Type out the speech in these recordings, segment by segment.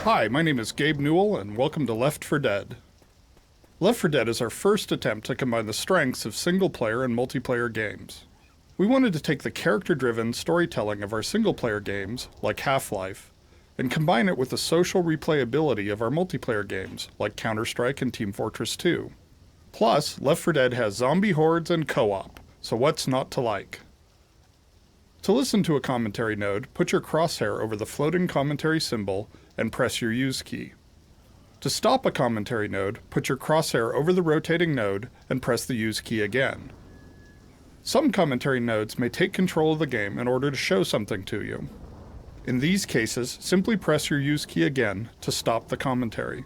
Hi, my name is Gabe Newell, and welcome to Left 4 Dead. Left 4 Dead is our first attempt to combine the strengths of single-player and multiplayer games. We wanted to take the character-driven storytelling of our single-player games, like Half-Life, and combine it with the social replayability of our multiplayer games, like Counter-Strike and Team Fortress 2. Plus, Left 4 Dead has zombie hordes and co-op, so what's not to like? To listen to a commentary node, put your crosshair over the floating commentary symbol and press your use key. To stop a commentary node, put your crosshair over the rotating node and press the use key again. Some commentary nodes may take control of the game in order to show something to you. In these cases, simply press your use key again to stop the commentary.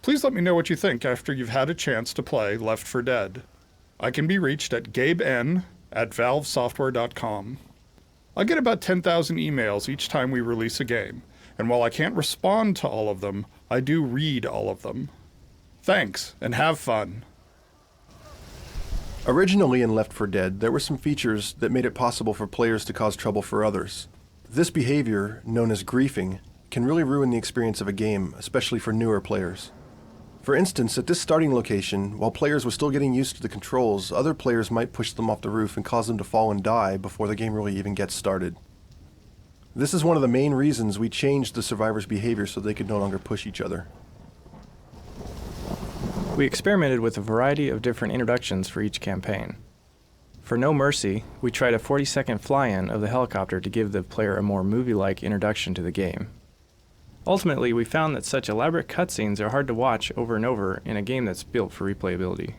Please let me know what you think after you've had a chance to play Left 4 Dead. I can be reached at gaben@valvesoftware.com. I get about 10,000 emails each time we release a game, and while I can't respond to all of them, I do read all of them. Thanks, and have fun. Originally in Left 4 Dead, there were some features that made it possible for players to cause trouble for others. This behavior, known as griefing, can really ruin the experience of a game, especially for newer players. For instance, at this starting location, while players were still getting used to the controls, other players might push them off the roof and cause them to fall and die before the game really even gets started. This is one of the main reasons we changed the survivors' behavior so they could no longer push each other. We experimented with a variety of different introductions for each campaign. For No Mercy, we tried a 40-second fly-in of the helicopter to give the player a more movie-like introduction to the game. Ultimately, we found that such elaborate cutscenes are hard to watch over and over in a game that's built for replayability.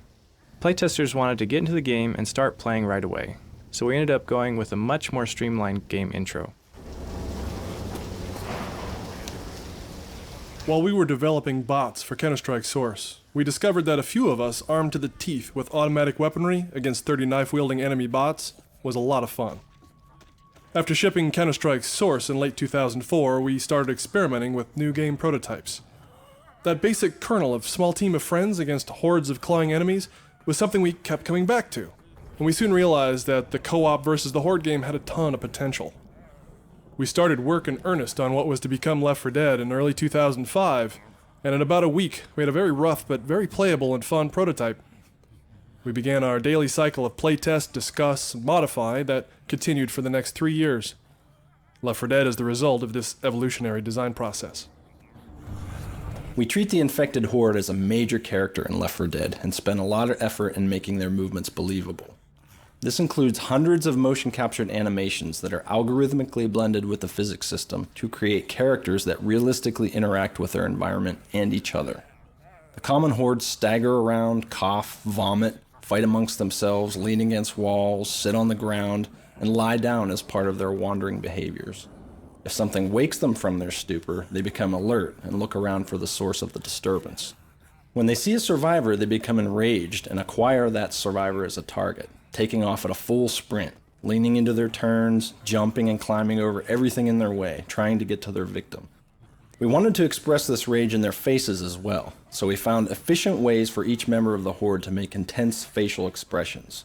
Playtesters wanted to get into the game and start playing right away, so we ended up going with a much more streamlined game intro. While we were developing bots for Counter-Strike Source, we discovered that a few of us armed to the teeth with automatic weaponry against 30 knife-wielding enemy bots was a lot of fun. After shipping Counter-Strike Source in late 2004, we started experimenting with new game prototypes. That basic kernel of small team of friends against hordes of clawing enemies was something we kept coming back to, and we soon realized that the co-op versus the horde game had a ton of potential. We started work in earnest on what was to become Left 4 Dead in early 2005, and in about a week, we had a very rough but very playable and fun prototype. We began our daily cycle of playtest, discuss, and modify that continued for the next 3 years. Left 4 Dead is the result of this evolutionary design process. We treat the infected horde as a major character in Left 4 Dead and spend a lot of effort in making their movements believable. This includes hundreds of motion-captured animations that are algorithmically blended with the physics system to create characters that realistically interact with their environment and each other. The common hordes stagger around, cough, vomit, fight amongst themselves, lean against walls, sit on the ground, and lie down as part of their wandering behaviors. If something wakes them from their stupor, they become alert and look around for the source of the disturbance. When they see a survivor, they become enraged and acquire that survivor as a target, taking off at a full sprint, leaning into their turns, jumping and climbing over everything in their way, trying to get to their victim. We wanted to express this rage in their faces as well, so we found efficient ways for each member of the horde to make intense facial expressions.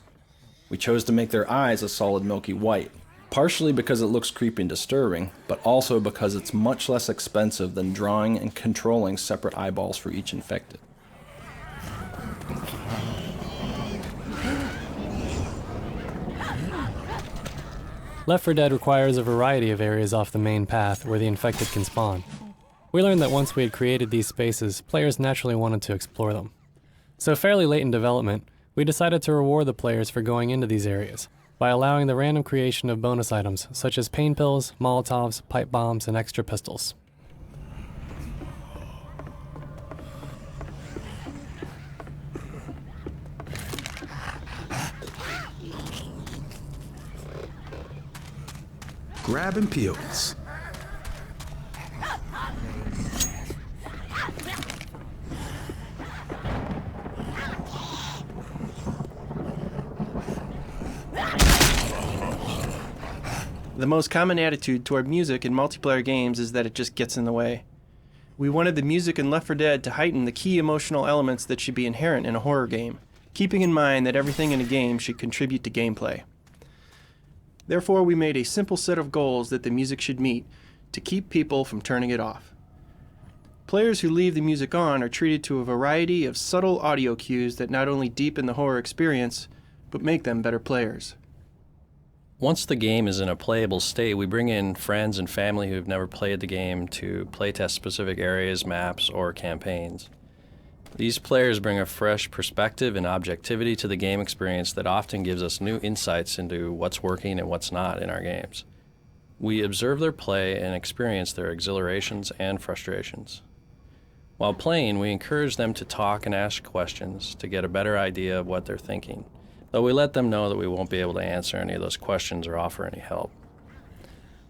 We chose to make their eyes a solid milky white, partially because it looks creepy and disturbing, but also because it's much less expensive than drawing and controlling separate eyeballs for each infected. Left 4 Dead requires a variety of areas off the main path where the infected can spawn. We learned that once we had created these spaces, players naturally wanted to explore them. So fairly late in development, we decided to reward the players for going into these areas by allowing the random creation of bonus items such as pain pills, Molotovs, pipe bombs, and extra pistols. Grabbing pills. The most common attitude toward music in multiplayer games is that it just gets in the way. We wanted the music in Left 4 Dead to heighten the key emotional elements that should be inherent in a horror game, keeping in mind that everything in a game should contribute to gameplay. Therefore, we made a simple set of goals that the music should meet to keep people from turning it off. Players who leave the music on are treated to a variety of subtle audio cues that not only deepen the horror experience, but make them better players. Once the game is in a playable state, we bring in friends and family who've never played the game to playtest specific areas, maps, or campaigns. These players bring a fresh perspective and objectivity to the game experience that often gives us new insights into what's working and what's not in our games. We observe their play and experience their exhilarations and frustrations. While playing, we encourage them to talk and ask questions to get a better idea of what they're thinking, though we let them know that we won't be able to answer any of those questions or offer any help.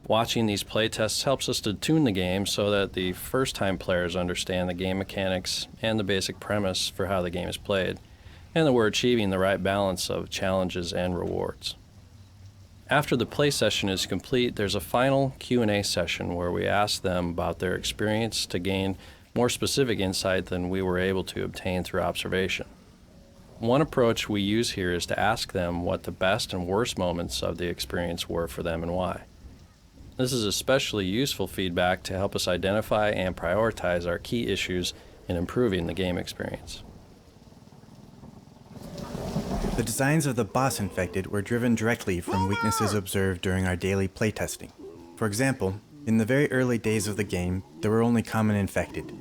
Watching these playtests helps us to tune the game so that the first-time players understand the game mechanics and the basic premise for how the game is played, and that we're achieving the right balance of challenges and rewards. After the play session is complete, there's a final Q&A session where we ask them about their experience to gain more specific insight than we were able to obtain through observation. One approach we use here is to ask them what the best and worst moments of the experience were for them and why. This is especially useful feedback to help us identify and prioritize our key issues in improving the game experience. The designs of the boss infected were driven directly from weaknesses observed during our daily playtesting. For example, in the very early days of the game, there were only common infected.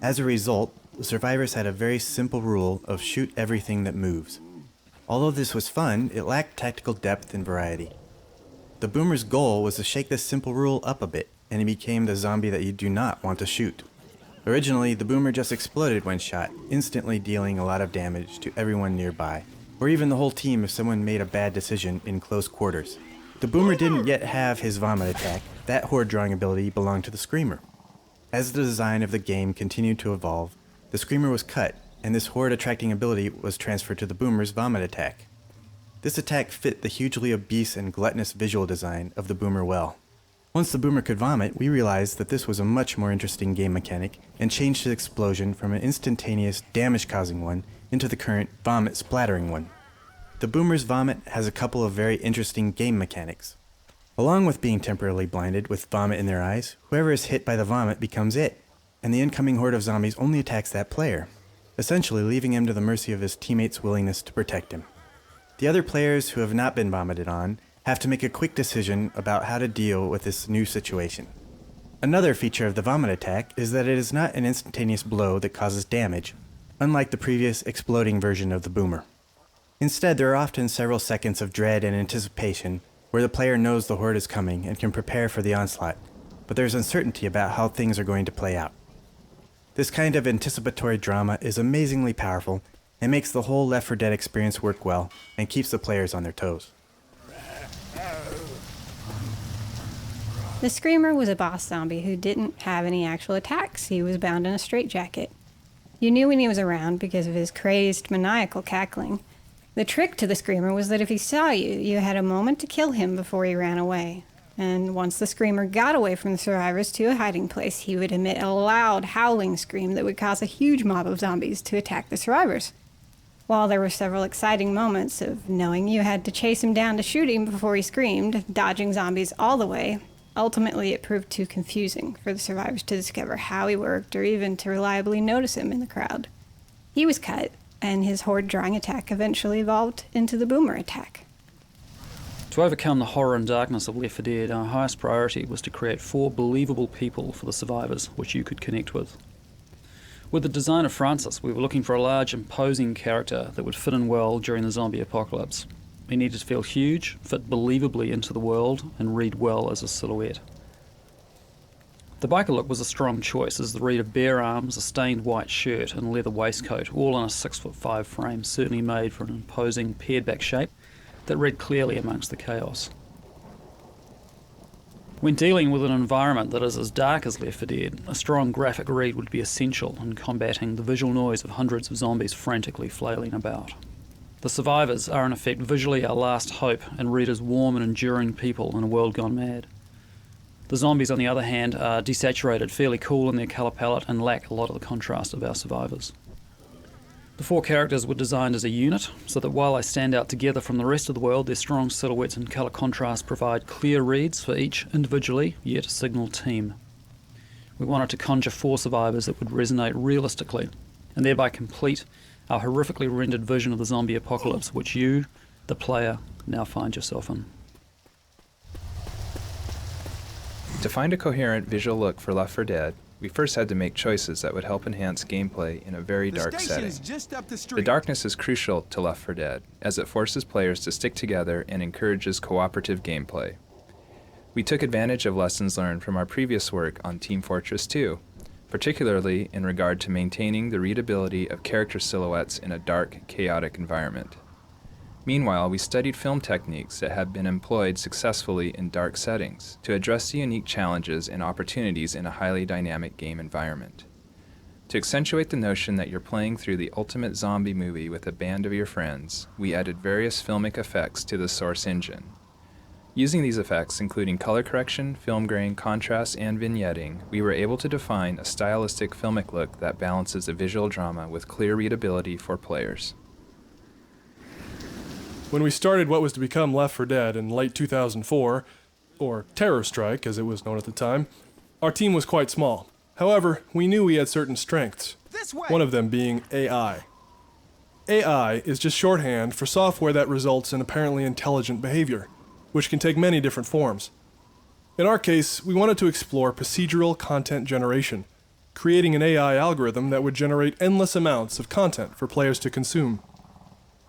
As a result, the survivors had a very simple rule of shoot everything that moves. Although this was fun, it lacked tactical depth and variety. The boomer's goal was to shake this simple rule up a bit, and he became the zombie that you do not want to shoot. Originally, the boomer just exploded when shot, instantly dealing a lot of damage to everyone nearby, or even the whole team if someone made a bad decision in close quarters. The boomer didn't yet have his vomit attack. That horde drawing ability belonged to the screamer. As the design of the game continued to evolve, the screamer was cut, and this horde attracting ability was transferred to the boomer's vomit attack. This attack fit the hugely obese and gluttonous visual design of the boomer well. Once the boomer could vomit, we realized that this was a much more interesting game mechanic and changed his explosion from an instantaneous damage-causing one into the current vomit-splattering one. The boomer's vomit has a couple of very interesting game mechanics. Along with being temporarily blinded with vomit in their eyes, whoever is hit by the vomit becomes it, and the incoming horde of zombies only attacks that player, essentially leaving him to the mercy of his teammates' willingness to protect him. The other players who have not been vomited on have to make a quick decision about how to deal with this new situation. Another feature of the vomit attack is that it is not an instantaneous blow that causes damage, unlike the previous exploding version of the boomer. Instead, there are often several seconds of dread and anticipation where the player knows the horde is coming and can prepare for the onslaught, but there's uncertainty about how things are going to play out. This kind of anticipatory drama is amazingly powerful and makes the whole Left 4 Dead experience work well and keeps the players on their toes. The Screamer was a boss zombie who didn't have any actual attacks. He was bound in a straitjacket. You knew when he was around because of his crazed, maniacal cackling. The trick to the Screamer was that if he saw you, you had a moment to kill him before he ran away. And once the Screamer got away from the survivors to a hiding place, he would emit a loud, howling scream that would cause a huge mob of zombies to attack the survivors. While there were several exciting moments of knowing you had to chase him down to shoot him before he screamed, dodging zombies all the way, ultimately it proved too confusing for the survivors to discover how he worked or even to reliably notice him in the crowd. He was cut, and his horde drawing attack eventually evolved into the boomer attack. To overcome the horror and darkness of Left 4 Dead, our highest priority was to create 4 believable people for the survivors, which you could connect with. With the design of Francis, we were looking for a large, imposing character that would fit in well during the zombie apocalypse. He needed to feel huge, fit believably into the world, and read well as a silhouette. The biker look was a strong choice, as the read of bare arms, a stained white shirt, and leather waistcoat, all in a 6'5" frame, certainly made for an imposing, pared-back shape that read clearly amongst the chaos. When dealing with an environment that is as dark as Left 4 Dead, a strong graphic read would be essential in combating the visual noise of hundreds of zombies frantically flailing about. The survivors are in effect visually our last hope and read as warm and enduring people in a world gone mad. The zombies, on the other hand, are desaturated, fairly cool in their colour palette, and lack a lot of the contrast of our survivors. The 4 characters were designed as a unit, so that while they stand out together from the rest of the world, their strong silhouettes and colour contrast provide clear reads for each individually, yet a signal team. We wanted to conjure 4 survivors that would resonate realistically, and thereby complete our horrifically rendered vision of the zombie apocalypse, which you, the player, now find yourself in. To find a coherent visual look for Left 4 Dead, we first had to make choices that would help enhance gameplay in a very dark setting. The darkness is crucial to Left 4 Dead, as it forces players to stick together and encourages cooperative gameplay. We took advantage of lessons learned from our previous work on Team Fortress 2, particularly in regard to maintaining the readability of character silhouettes in a dark, chaotic environment. Meanwhile, we studied film techniques that have been employed successfully in dark settings to address the unique challenges and opportunities in a highly dynamic game environment. To accentuate the notion that you're playing through the ultimate zombie movie with a band of your friends, we added various filmic effects to the source engine. Using these effects, including color correction, film grain, contrast, and vignetting, we were able to define a stylistic filmic look that balances a visual drama with clear readability for players. When we started what was to become Left 4 Dead in late 2004, or Terror Strike as it was known at the time, our team was quite small. However, we knew we had certain strengths, one of them being AI. AI is just shorthand for software that results in apparently intelligent behavior, which can take many different forms. In our case, we wanted to explore procedural content generation, creating an AI algorithm that would generate endless amounts of content for players to consume.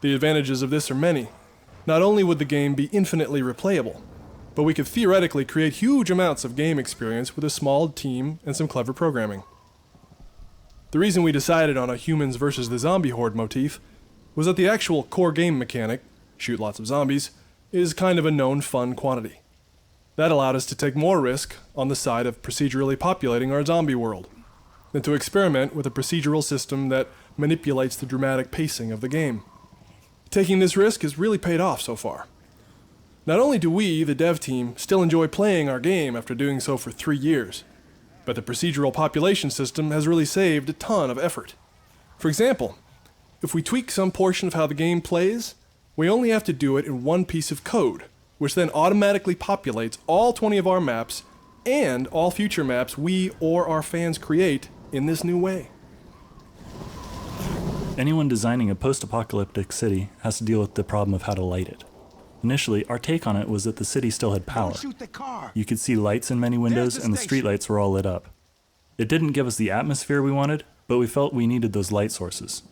The advantages of this are many. Not only would the game be infinitely replayable, but we could theoretically create huge amounts of game experience with a small team and some clever programming. The reason we decided on a humans versus the zombie horde motif was that the actual core game mechanic, shoot lots of zombies, is kind of a known fun quantity. That allowed us to take more risk on the side of procedurally populating our zombie world, than to experiment with a procedural system that manipulates the dramatic pacing of the game. Taking this risk has really paid off so far. Not only do we, the dev team, still enjoy playing our game after doing so for 3 years, but the procedural population system has really saved a ton of effort. For example, if we tweak some portion of how the game plays, we only have to do it in one piece of code, which then automatically populates all 20 of our maps and all future maps we or our fans create in this new way. Anyone designing a post-apocalyptic city has to deal with the problem of how to light it. Initially, our take on it was that the city still had power. You could see lights in many windows and the streetlights were all lit up. It didn't give us the atmosphere we wanted, but we felt we needed those light sources.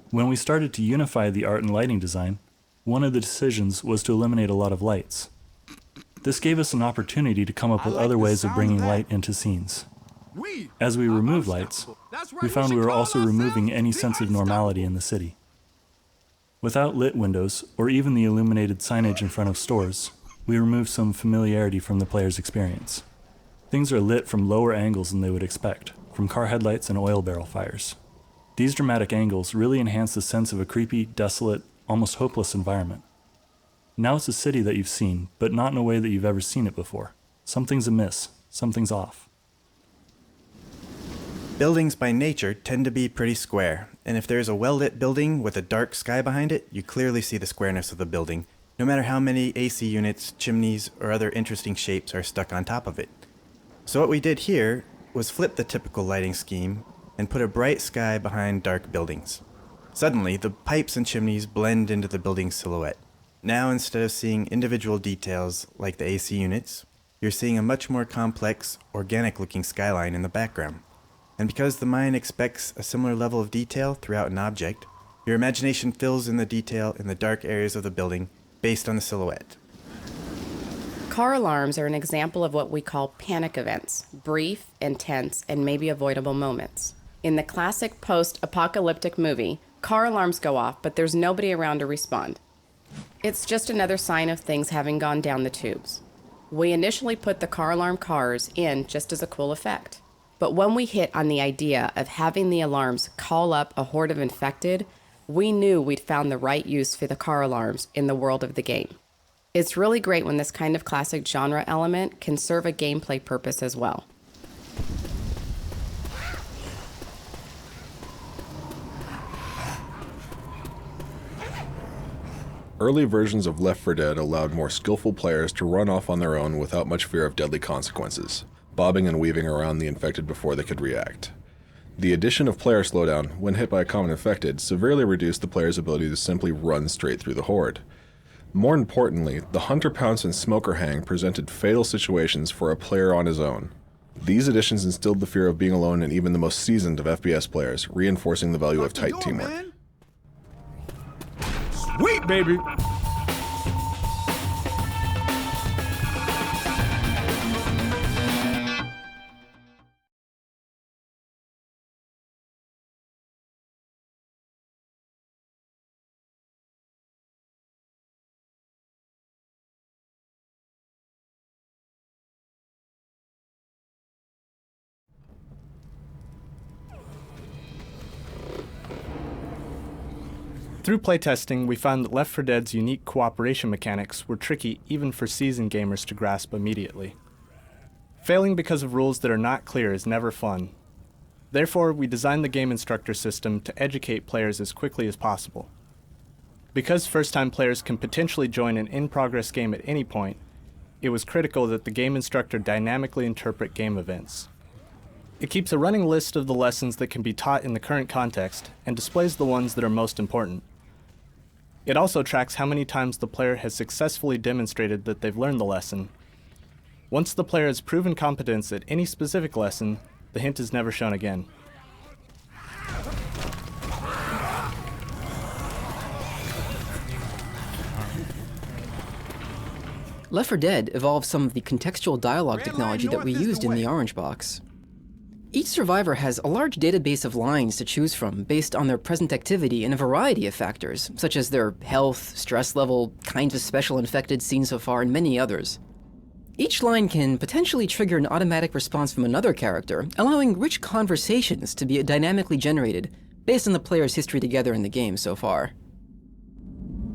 When we started to unify the art and lighting design, one of the decisions was to eliminate a lot of lights. This gave us an opportunity to come up with other ways of bringing light into scenes. As we removed lights, we found we were also removing any sense of normality in the city. Without lit windows, or even the illuminated signage in front of stores, we removed some familiarity from the player's experience. Things are lit from lower angles than they would expect, from car headlights and oil barrel fires. These dramatic angles really enhance the sense of a creepy, desolate, almost hopeless environment. Now it's a city that you've seen, but not in a way that you've ever seen it before. Something's amiss. Something's off. Buildings by nature tend to be pretty square, and if there's a well-lit building with a dark sky behind it, you clearly see the squareness of the building, no matter how many AC units, chimneys, or other interesting shapes are stuck on top of it. So what we did here was flip the typical lighting scheme and put a bright sky behind dark buildings. Suddenly, the pipes and chimneys blend into the building's silhouette. Now, instead of seeing individual details like the AC units, you're seeing a much more complex, organic-looking skyline in the background. And because the mind expects a similar level of detail throughout an object, your imagination fills in the detail in the dark areas of the building based on the silhouette. Car alarms are an example of what we call panic events, brief, intense, and maybe avoidable moments. In the classic post-apocalyptic movie, car alarms go off, but there's nobody around to respond. It's just another sign of things having gone down the tubes. We initially put the car alarm cars in just as a cool effect. But when we hit on the idea of having the alarms call up a horde of infected, we knew we'd found the right use for the car alarms in the world of the game. It's really great when this kind of classic genre element can serve a gameplay purpose as well. Early versions of Left 4 Dead allowed more skillful players to run off on their own without much fear of deadly consequences. bobbing and weaving around the infected before they could react. The addition of player slowdown when hit by a common infected severely reduced the player's ability to simply run straight through the horde. More importantly, the Hunter Pounce and Smoker Hang presented fatal situations for a player on his own. These additions instilled the fear of being alone in even the most seasoned of FPS players, reinforcing the value of tight teamwork. Man. Sweet, baby! Through playtesting, we found that Left 4 Dead's unique cooperation mechanics were tricky even for seasoned gamers to grasp immediately. Failing because of rules that are not clear is never fun. Therefore, we designed the game instructor system to educate players as quickly as possible. Because first-time players can potentially join an in-progress game at any point, it was critical that the game instructor dynamically interpret game events. It keeps a running list of the lessons that can be taught in the current context and displays the ones that are most important. It also tracks how many times the player has successfully demonstrated that they've learned the lesson. Once the player has proven competence at any specific lesson, the hint is never shown again. Left 4 Dead evolved some of the contextual dialogue technology that we used in the Orange Box. Each survivor has a large database of lines to choose from based on their present activity and a variety of factors, such as their health, stress level, kinds of special infected seen so far, and many others. Each line can potentially trigger an automatic response from another character, allowing rich conversations to be dynamically generated based on the player's history together in the game so far.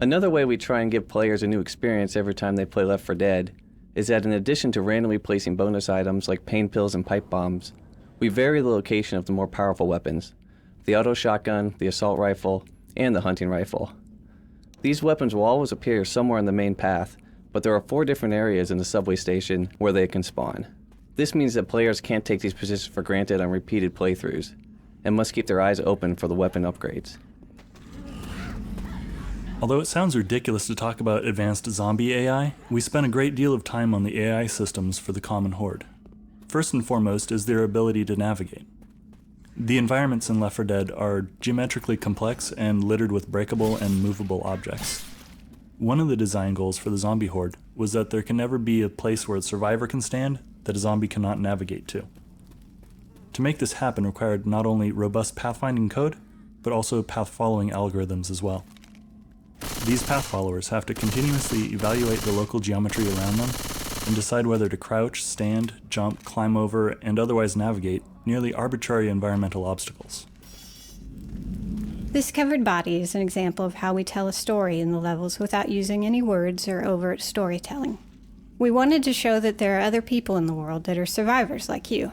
Another way we try and give players a new experience every time they play Left 4 Dead is that in addition to randomly placing bonus items like pain pills and pipe bombs, we vary the location of the more powerful weapons, the auto shotgun, the assault rifle, and the hunting rifle. These weapons will always appear somewhere on the main path, but there are 4 different areas in the subway station where they can spawn. This means that players can't take these positions for granted on repeated playthroughs, and must keep their eyes open for the weapon upgrades. Although it sounds ridiculous to talk about advanced zombie AI, we spent a great deal of time on the AI systems for the common horde. First and foremost is their ability to navigate. The environments in Left 4 Dead are geometrically complex and littered with breakable and movable objects. One of the design goals for the zombie horde was that there can never be a place where a survivor can stand that a zombie cannot navigate to. To make this happen required not only robust pathfinding code, but also path-following algorithms as well. These path followers have to continuously evaluate the local geometry around them and decide whether to crouch, stand, jump, climb over, and otherwise navigate nearly arbitrary environmental obstacles. This covered body is an example of how we tell a story in the levels without using any words or overt storytelling. We wanted to show that there are other people in the world that are survivors like you.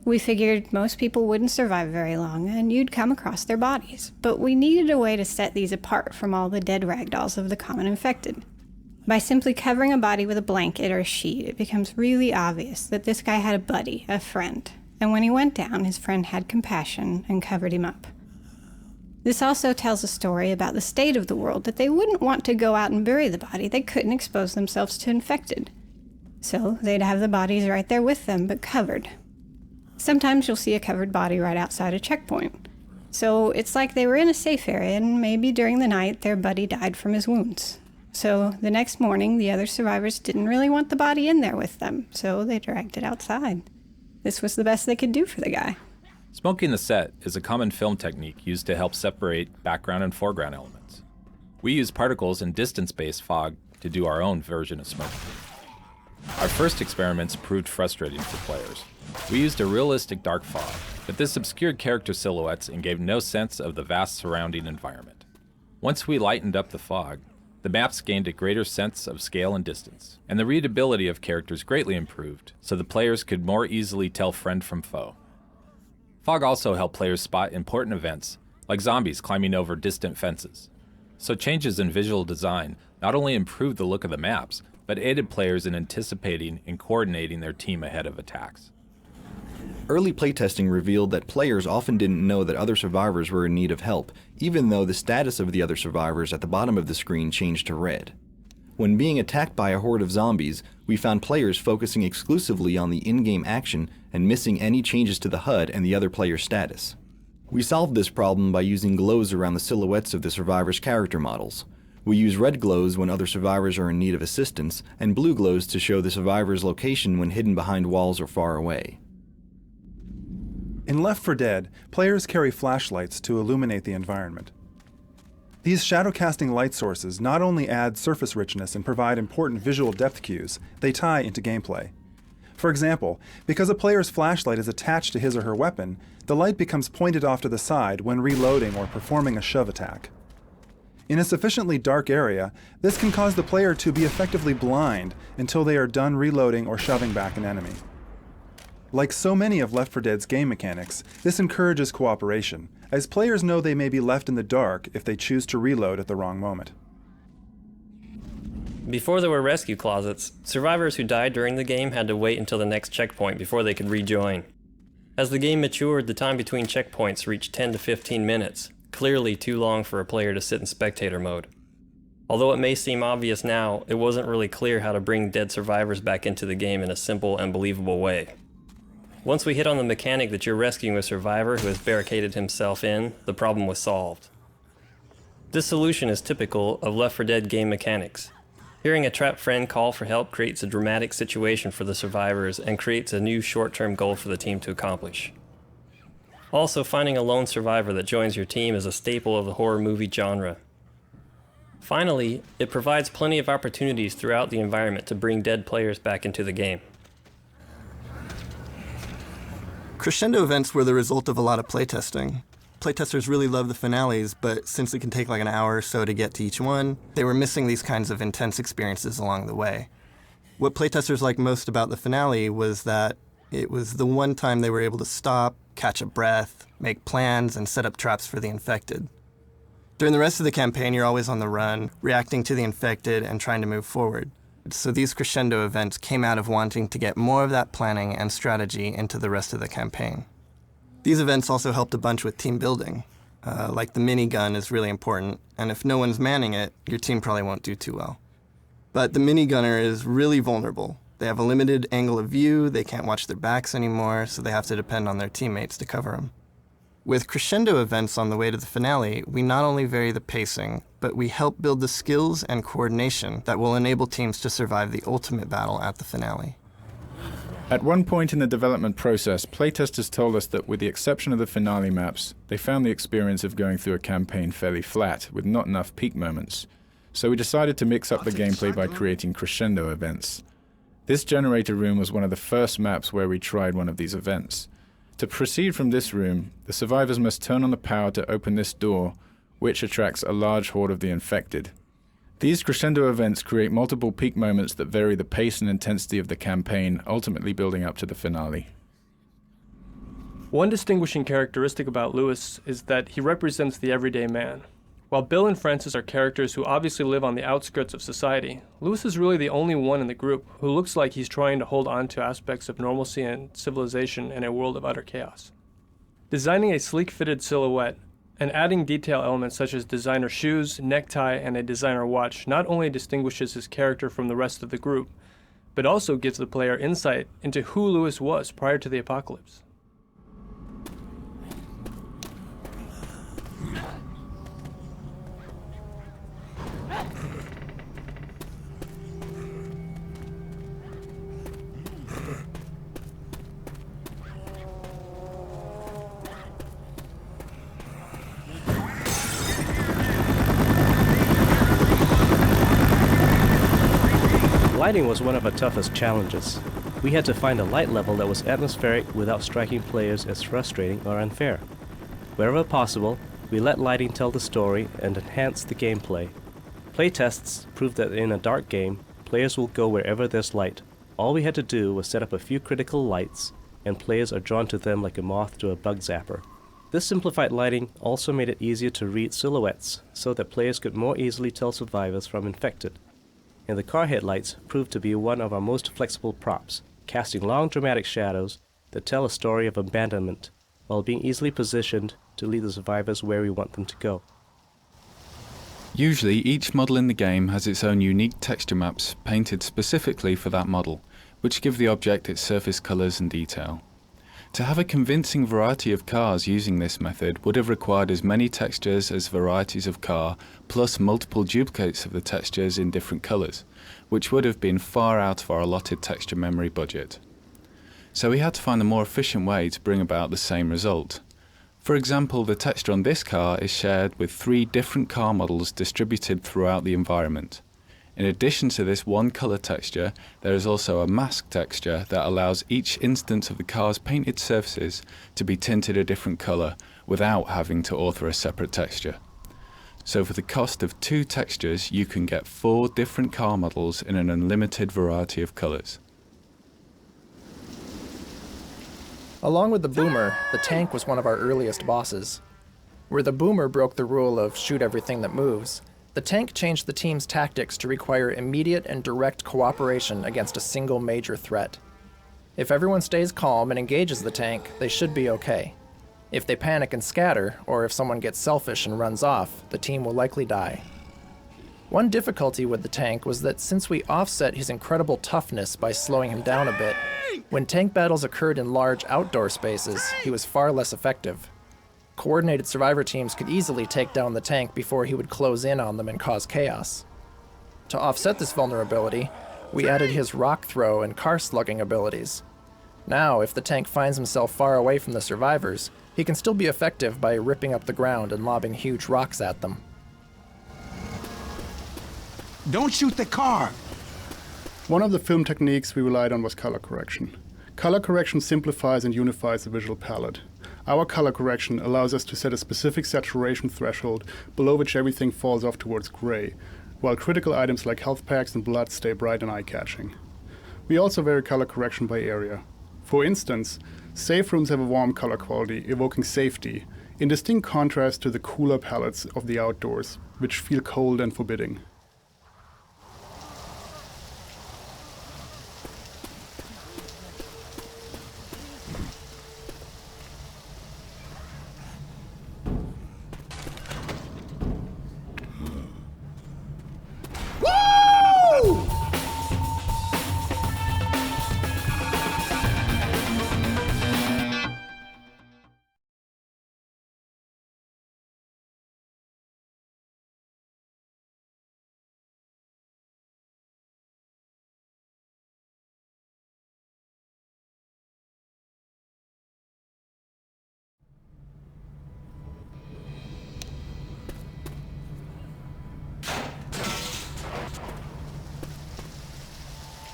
We figured most people wouldn't survive very long and you'd come across their bodies, but we needed a way to set these apart from all the dead ragdolls of the common infected. By simply covering a body with a blanket or a sheet, it becomes really obvious that this guy had a buddy, a friend, and when he went down, his friend had compassion and covered him up. This also tells a story about the state of the world, that they wouldn't want to go out and bury the body. They couldn't expose themselves to infected. So they'd have the bodies right there with them, but covered. Sometimes you'll see a covered body right outside a checkpoint. So it's like they were in a safe area, and maybe during the night their buddy died from his wounds. So the next morning, the other survivors didn't really want the body in there with them, so they dragged it outside. This was the best they could do for the guy. Smoking the set is a common film technique used to help separate background and foreground elements. We use particles and distance-based fog to do our own version of smoking. Our first experiments proved frustrating for players. We used a realistic dark fog, but this obscured character silhouettes and gave no sense of the vast surrounding environment. Once we lightened up the fog, the maps gained a greater sense of scale and distance, and the readability of characters greatly improved, so the players could more easily tell friend from foe. Fog also helped players spot important events, like zombies climbing over distant fences. So changes in visual design not only improved the look of the maps, but aided players in anticipating and coordinating their team ahead of attacks. Early playtesting revealed that players often didn't know that other survivors were in need of help, even though the status of the other survivors at the bottom of the screen changed to red. When being attacked by a horde of zombies, we found players focusing exclusively on the in-game action and missing any changes to the HUD and the other player's status. We solved this problem by using glows around the silhouettes of the survivors' character models. We use red glows when other survivors are in need of assistance, and blue glows to show the survivor's location when hidden behind walls or far away. In Left 4 Dead, players carry flashlights to illuminate the environment. These shadow-casting light sources not only add surface richness and provide important visual depth cues, they tie into gameplay. For example, because a player's flashlight is attached to his or her weapon, the light becomes pointed off to the side when reloading or performing a shove attack. In a sufficiently dark area, this can cause the player to be effectively blind until they are done reloading or shoving back an enemy. Like so many of Left 4 Dead's game mechanics, this encourages cooperation, as players know they may be left in the dark if they choose to reload at the wrong moment. Before there were rescue closets, survivors who died during the game had to wait until the next checkpoint before they could rejoin. As the game matured, the time between checkpoints reached 10 to 15 minutes, clearly too long for a player to sit in spectator mode. Although it may seem obvious now, it wasn't really clear how to bring dead survivors back into the game in a simple and believable way. Once we hit on the mechanic that you're rescuing a survivor who has barricaded himself in, the problem was solved. This solution is typical of Left 4 Dead game mechanics. Hearing a trapped friend call for help creates a dramatic situation for the survivors and creates a new short-term goal for the team to accomplish. Also, finding a lone survivor that joins your team is a staple of the horror movie genre. Finally, it provides plenty of opportunities throughout the environment to bring dead players back into the game. Crescendo events were the result of a lot of playtesting. Playtesters really love the finales, but since it can take like an hour or so to get to each one, they were missing these kinds of intense experiences along the way. What playtesters liked most about the finale was that it was the one time they were able to stop, catch a breath, make plans, and set up traps for the infected. During the rest of the campaign, you're always on the run, reacting to the infected and trying to move forward. So these crescendo events came out of wanting to get more of that planning and strategy into the rest of the campaign. These events also helped a bunch with team building. Like the minigun is really important, and if no one's manning it, your team probably won't do too well. But the minigunner is really vulnerable. They have a limited angle of view, they can't watch their backs anymore, so they have to depend on their teammates to cover them. With crescendo events on the way to the finale, we not only vary the pacing, but we help build the skills and coordination that will enable teams to survive the ultimate battle at the finale. At one point in the development process, playtesters told us that with the exception of the finale maps, they found the experience of going through a campaign fairly flat, with not enough peak moments. So we decided to mix up the gameplay by creating crescendo events. This generator room was one of the first maps where we tried one of these events. To proceed from this room, the survivors must turn on the power to open this door, which attracts a large horde of the infected. These crescendo events create multiple peak moments that vary the pace and intensity of the campaign, ultimately building up to the finale. One distinguishing characteristic about Lewis is that he represents the everyday man. While Bill and Francis are characters who obviously live on the outskirts of society, Lewis is really the only one in the group who looks like he's trying to hold on to aspects of normalcy and civilization in a world of utter chaos. Designing a sleek-fitted silhouette and adding detail elements such as designer shoes, necktie, and a designer watch not only distinguishes his character from the rest of the group, but also gives the player insight into who Lewis was prior to the apocalypse. Lighting was one of our toughest challenges. We had to find a light level that was atmospheric without striking players as frustrating or unfair. Wherever possible, we let lighting tell the story and enhance the gameplay. Playtests proved that in a dark game, players will go wherever there's light. All we had to do was set up a few critical lights, and players are drawn to them like a moth to a bug zapper. This simplified lighting also made it easier to read silhouettes, so that players could more easily tell survivors from infected. And the car headlights proved to be one of our most flexible props, casting long dramatic shadows that tell a story of abandonment, while being easily positioned to lead the survivors where we want them to go. Usually, each model in the game has its own unique texture maps painted specifically for that model, which give the object its surface colors and detail. To have a convincing variety of cars using this method would have required as many textures as varieties of car, plus multiple duplicates of the textures in different colors, which would have been far out of our allotted texture memory budget. So we had to find a more efficient way to bring about the same result. For example, the texture on this car is shared with 3 different car models distributed throughout the environment. In addition to this one color texture, there is also a mask texture that allows each instance of the car's painted surfaces to be tinted a different color without having to author a separate texture. So for the cost of 2 textures, you can get 4 different car models in an unlimited variety of colors. Along with the Boomer, the tank was one of our earliest bosses. Where the Boomer broke the rule of shoot everything that moves, the tank changed the team's tactics to require immediate and direct cooperation against a single major threat. If everyone stays calm and engages the tank, they should be okay. If they panic and scatter, or if someone gets selfish and runs off, the team will likely die. One difficulty with the tank was that since we offset his incredible toughness by slowing him down a bit, when tank battles occurred in large outdoor spaces, he was far less effective. Coordinated survivor teams could easily take down the tank before he would close in on them and cause chaos. To offset this vulnerability, we added his rock throw and car slugging abilities. Now, if the tank finds himself far away from the survivors, he can still be effective by ripping up the ground and lobbing huge rocks at them. Don't shoot the car! One of the film techniques we relied on was color correction. Color correction simplifies and unifies the visual palette. Our color correction allows us to set a specific saturation threshold below which everything falls off towards gray, while critical items like health packs and blood stay bright and eye-catching. We also vary color correction by area. For instance, safe rooms have a warm color quality, evoking safety, in distinct contrast to the cooler palettes of the outdoors, which feel cold and forbidding.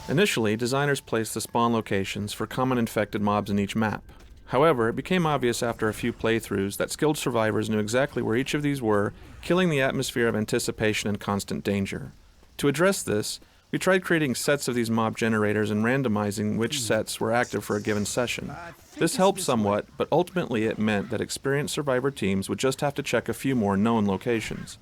Initially, designers placed the spawn locations for common infected mobs in each map. However, it became obvious after a few playthroughs that skilled survivors knew exactly where each of these were, killing the atmosphere of anticipation and constant danger. To address this, we tried creating sets of these mob generators and randomizing which sets were active for a given session. This helped somewhat, but ultimately it meant that experienced survivor teams would just have to check a few more known locations.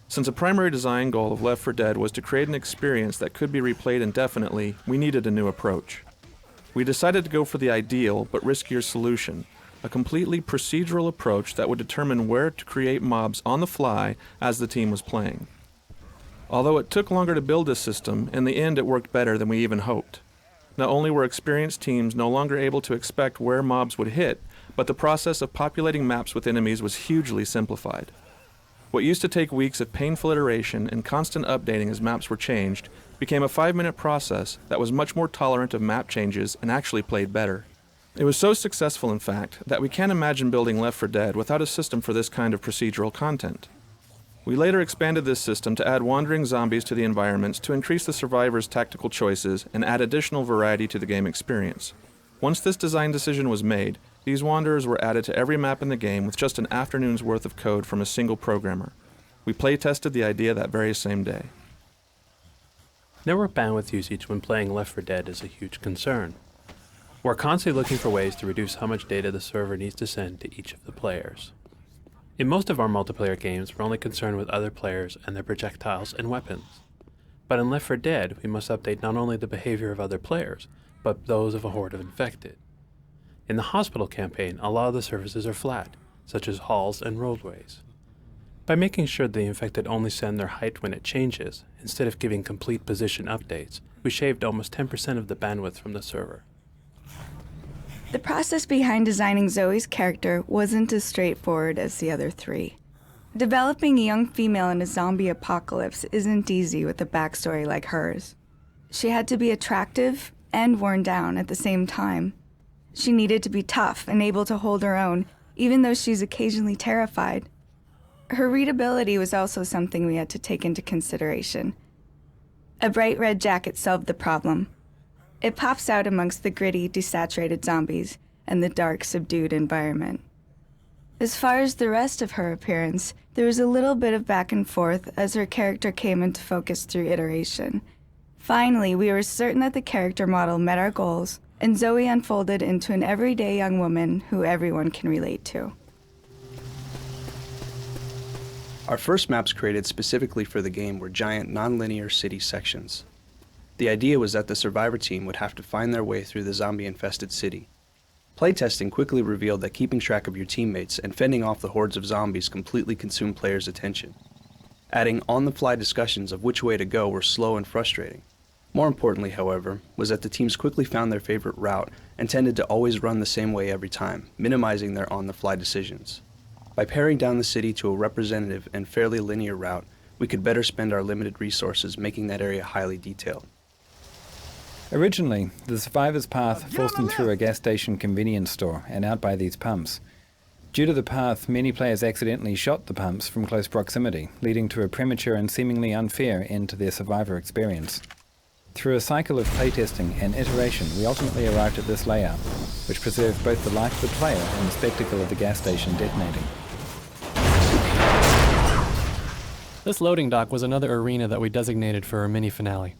Since a primary design goal of Left 4 Dead was to create an experience that could be replayed indefinitely, we needed a new approach. We decided to go for the ideal but riskier solution, a completely procedural approach that would determine where to create mobs on the fly as the team was playing. Although it took longer to build this system, in the end it worked better than we even hoped. Not only were experienced teams no longer able to expect where mobs would hit, but the process of populating maps with enemies was hugely simplified. What used to take weeks of painful iteration and constant updating as maps were changed became a 5-minute process that was much more tolerant of map changes and actually played better. It was so successful, in fact, that we can't imagine building Left 4 Dead without a system for this kind of procedural content. We later expanded this system to add wandering zombies to the environments to increase the survivors' tactical choices and add additional variety to the game experience. Once this design decision was made, these wanderers were added to every map in the game with just an afternoon's worth of code from a single programmer. We play-tested the idea that very same day. Network bandwidth usage when playing Left 4 Dead is a huge concern. We're constantly looking for ways to reduce how much data the server needs to send to each of the players. In most of our multiplayer games, we're only concerned with other players and their projectiles and weapons. But in Left 4 Dead, we must update not only the behavior of other players, but those of a horde of infected. In the hospital campaign, a lot of the surfaces are flat, such as halls and roadways. By making sure the infected only send their height when it changes, instead of giving complete position updates, we shaved almost 10% of the bandwidth from the server. The process behind designing Zoe's character wasn't as straightforward as the other three. Developing a young female in a zombie apocalypse isn't easy with a backstory like hers. She had to be attractive and worn down at the same time. She needed to be tough and able to hold her own, even though she's occasionally terrified. Her readability was also something we had to take into consideration. A bright red jacket solved the problem. It pops out amongst the gritty, desaturated zombies and the dark, subdued environment. As far as the rest of her appearance, there was a little bit of back and forth as her character came into focus through iteration. Finally, we were certain that the character model met our goals, and Zoe unfolded into an everyday young woman who everyone can relate to. Our first maps created specifically for the game were giant non-linear city sections. The idea was that the survivor team would have to find their way through the zombie-infested city. Playtesting quickly revealed that keeping track of your teammates and fending off the hordes of zombies completely consumed players' attention. Adding on-the-fly discussions of which way to go were slow and frustrating. More importantly, however, was that the teams quickly found their favorite route and tended to always run the same way every time, minimizing their on-the-fly decisions. By paring down the city to a representative and fairly linear route, we could better spend our limited resources making that area highly detailed. Originally, the survivor's path forced them through a gas station convenience store and out by these pumps. Due to the path, many players accidentally shot the pumps from close proximity, leading to a premature and seemingly unfair end to their survivor experience. Through a cycle of playtesting and iteration, we ultimately arrived at this layout, which preserved both the life of the player and the spectacle of the gas station detonating. This loading dock was another arena that we designated for our mini-finale.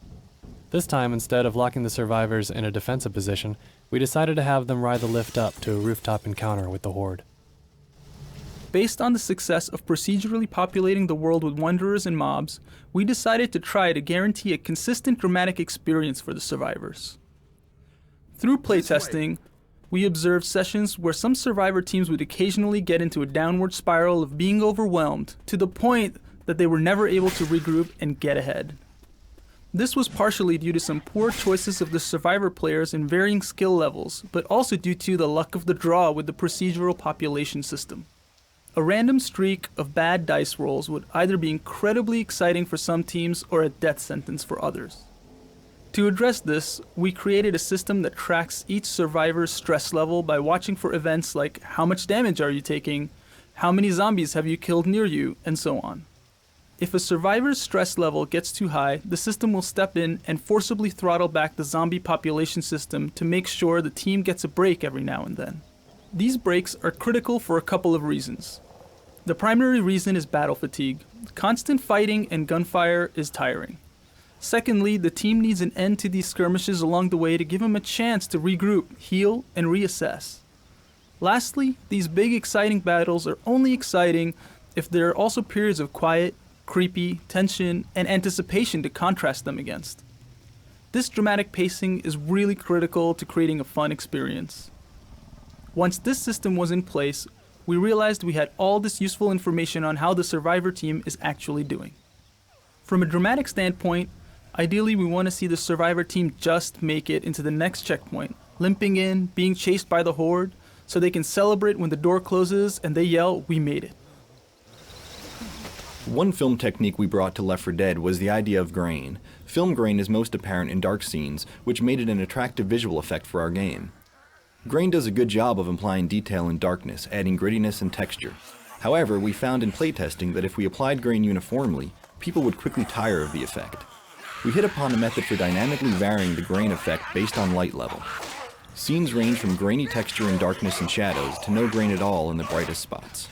This time, instead of locking the survivors in a defensive position, we decided to have them ride the lift up to a rooftop encounter with the Horde. Based on the success of procedurally populating the world with wanderers and mobs, we decided to try to guarantee a consistent dramatic experience for the survivors. Through playtesting, we observed sessions where some survivor teams would occasionally get into a downward spiral of being overwhelmed, to the point that they were never able to regroup and get ahead. This was partially due to some poor choices of the survivor players in varying skill levels, but also due to the luck of the draw with the procedural population system. A random streak of bad dice rolls would either be incredibly exciting for some teams or a death sentence for others. To address this, we created a system that tracks each survivor's stress level by watching for events like how much damage are you taking, how many zombies have you killed near you, and so on. If a survivor's stress level gets too high, the system will step in and forcibly throttle back the zombie population system to make sure the team gets a break every now and then. These breaks are critical for a couple of reasons. The primary reason is battle fatigue. Constant fighting and gunfire is tiring. Secondly, the team needs an end to these skirmishes along the way to give them a chance to regroup, heal, and reassess. Lastly, these big exciting battles are only exciting if there are also periods of quiet, creepy, tension, and anticipation to contrast them against. This dramatic pacing is really critical to creating a fun experience. Once this system was in place, we realized we had all this useful information on how the survivor team is actually doing. From a dramatic standpoint, ideally we want to see the survivor team just make it into the next checkpoint, limping in, being chased by the Horde, so they can celebrate when the door closes and they yell, "We made it." One film technique we brought to Left 4 Dead was the idea of grain. Film grain is most apparent in dark scenes, which made it an attractive visual effect for our game. Grain does a good job of implying detail in darkness, adding grittiness and texture. However, we found in playtesting that if we applied grain uniformly, people would quickly tire of the effect. We hit upon a method for dynamically varying the grain effect based on light level. Scenes range from grainy texture in darkness and shadows to no grain at all in the brightest spots.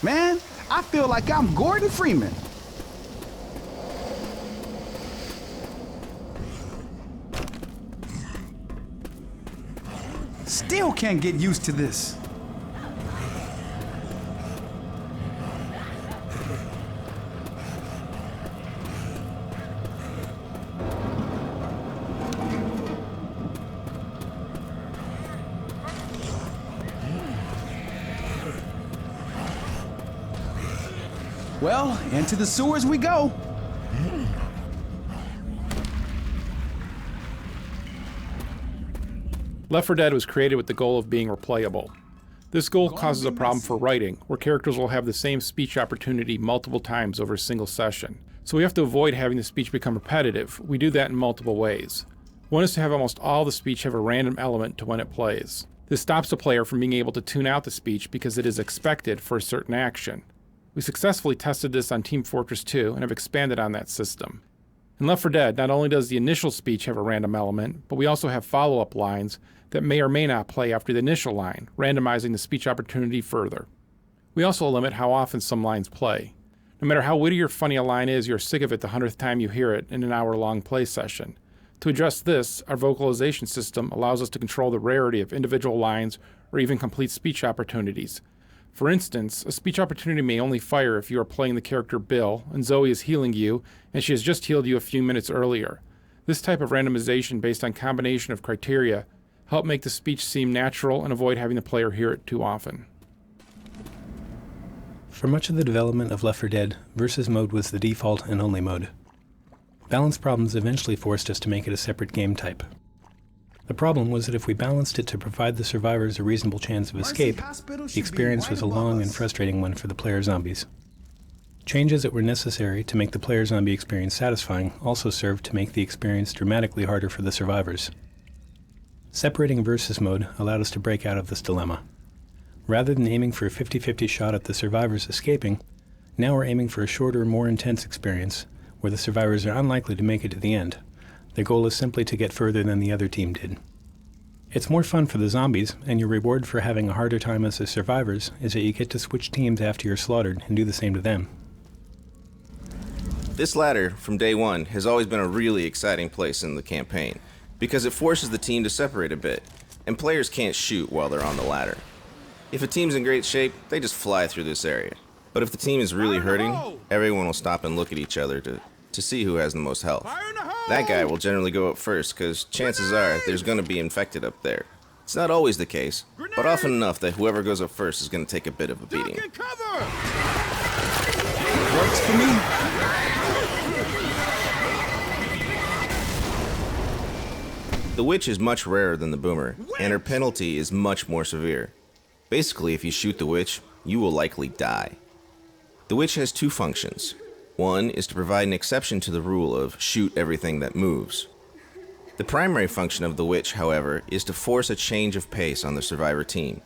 Man, I feel like I'm Gordon Freeman. Still can't get used to this. Well, into the sewers we go. Left 4 Dead was created with the goal of being replayable. This goal causes a problem for writing, where characters will have the same speech opportunity multiple times over a single session. So we have to avoid having the speech become repetitive. We do that in multiple ways. One is to have almost all the speech have a random element to when it plays. This stops the player from being able to tune out the speech because it is expected for a certain action. We successfully tested this on Team Fortress 2 and have expanded on that system. In Left 4 Dead, not only does the initial speech have a random element, but we also have follow-up lines that may or may not play after the initial line, randomizing the speech opportunity further. We also limit how often some lines play. No matter how witty or funny a line is, you're sick of it the 100th time you hear it in an hour-long play session. To address this, our vocalization system allows us to control the rarity of individual lines or even complete speech opportunities. For instance, a speech opportunity may only fire if you are playing the character Bill and Zoe is healing you and she has just healed you a few minutes earlier. This type of randomization based on combination of criteria help make the speech seem natural and avoid having the player hear it too often. For much of the development of Left 4 Dead, Versus mode was the default and only mode. Balance problems eventually forced us to make it a separate game type. The problem was that if we balanced it to provide the survivors a reasonable chance of escape, the experience was a long and frustrating one for the player zombies. Changes that were necessary to make the player zombie experience satisfying also served to make the experience dramatically harder for the survivors. Separating Versus mode allowed us to break out of this dilemma. Rather than aiming for a 50-50 shot at the survivors escaping, now we're aiming for a shorter, more intense experience where the survivors are unlikely to make it to the end. The goal is simply to get further than the other team did. It's more fun for the zombies, and your reward for having a harder time as the survivors is that you get to switch teams after you're slaughtered and do the same to them. This ladder, from day one, has always been a really exciting place in the campaign, because it forces the team to separate a bit, and players can't shoot while they're on the ladder. If a team's in great shape, they just fly through this area. But if the team is really hurting, everyone will stop and look at each other to see who has the most health. That guy will generally go up first, because chances are there's going to be infected up there. It's not always the case, but often enough that whoever goes up first is going to take a bit of a beating. Works for me. The witch is much rarer than the boomer, and her penalty is much more severe. Basically, if you shoot the witch, you will likely die. The witch has two functions. One is to provide an exception to the rule of shoot everything that moves. The primary function of the witch, however, is to force a change of pace on the survivor team.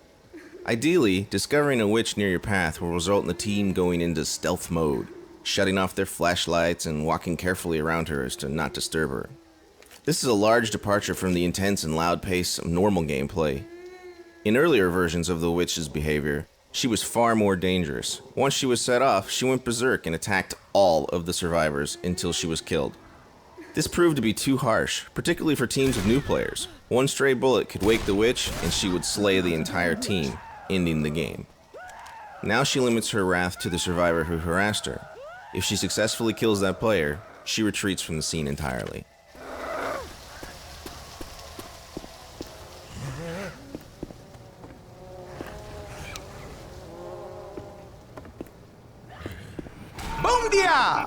Ideally, discovering a witch near your path will result in the team going into stealth mode, shutting off their flashlights and walking carefully around her as to not disturb her. This is a large departure from the intense and loud pace of normal gameplay. In earlier versions of the witch's behavior, she was far more dangerous. Once she was set off, she went berserk and attacked all of the survivors until she was killed. This proved to be too harsh, particularly for teams of new players. One stray bullet could wake the witch, and she would slay the entire team, ending the game. Now she limits her wrath to the survivor who harassed her. If she successfully kills that player, she retreats from the scene entirely. Boom dia!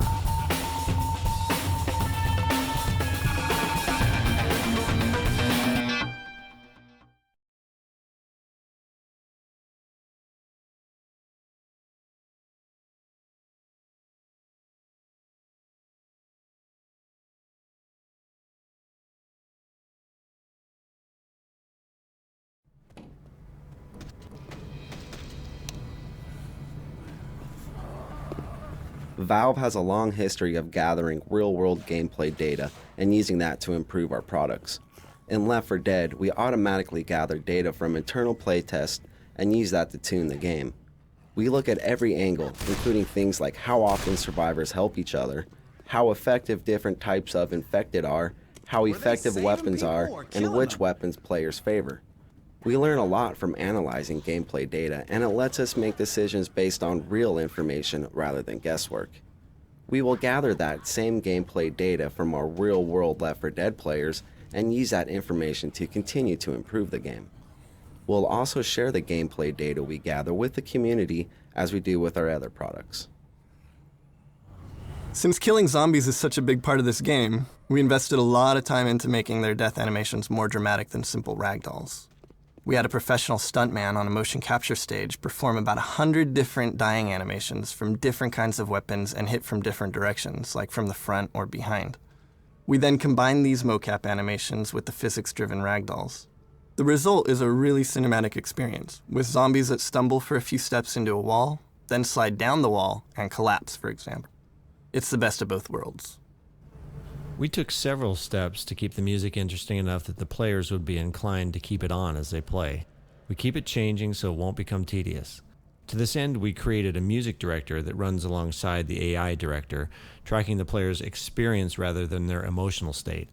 Valve has a long history of gathering real-world gameplay data and using that to improve our products. In Left 4 Dead, we automatically gather data from internal playtests and use that to tune the game. We look at every angle, including things like how often survivors help each other, how effective different types of infected are, how effective weapons are, and which weapons players favor. We learn a lot from analyzing gameplay data, and it lets us make decisions based on real information rather than guesswork. We will gather that same gameplay data from our real-world Left 4 Dead players and use that information to continue to improve the game. We'll also share the gameplay data we gather with the community as we do with our other products. Since killing zombies is such a big part of this game, we invested a lot of time into making their death animations more dramatic than simple ragdolls. We had a professional stuntman on a motion capture stage perform about 100 different dying animations from different kinds of weapons and hit from different directions, like from the front or behind. We then combined these mocap animations with the physics-driven ragdolls. The result is a really cinematic experience, with zombies that stumble for a few steps into a wall, then slide down the wall and collapse, for example. It's the best of both worlds. We took several steps to keep the music interesting enough that the players would be inclined to keep it on as they play. We keep it changing so it won't become tedious. To this end, we created a music director that runs alongside the AI director, tracking the player's experience rather than their emotional state.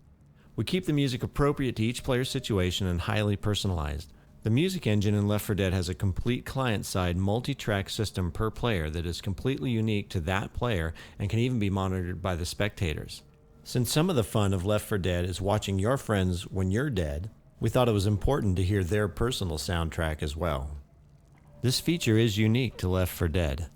We keep the music appropriate to each player's situation and highly personalized. The music engine in Left 4 Dead has a complete client-side multi-track system per player that is completely unique to that player and can even be monitored by the spectators. Since some of the fun of Left 4 Dead is watching your friends when you're dead, we thought it was important to hear their personal soundtrack as well. This feature is unique to Left 4 Dead.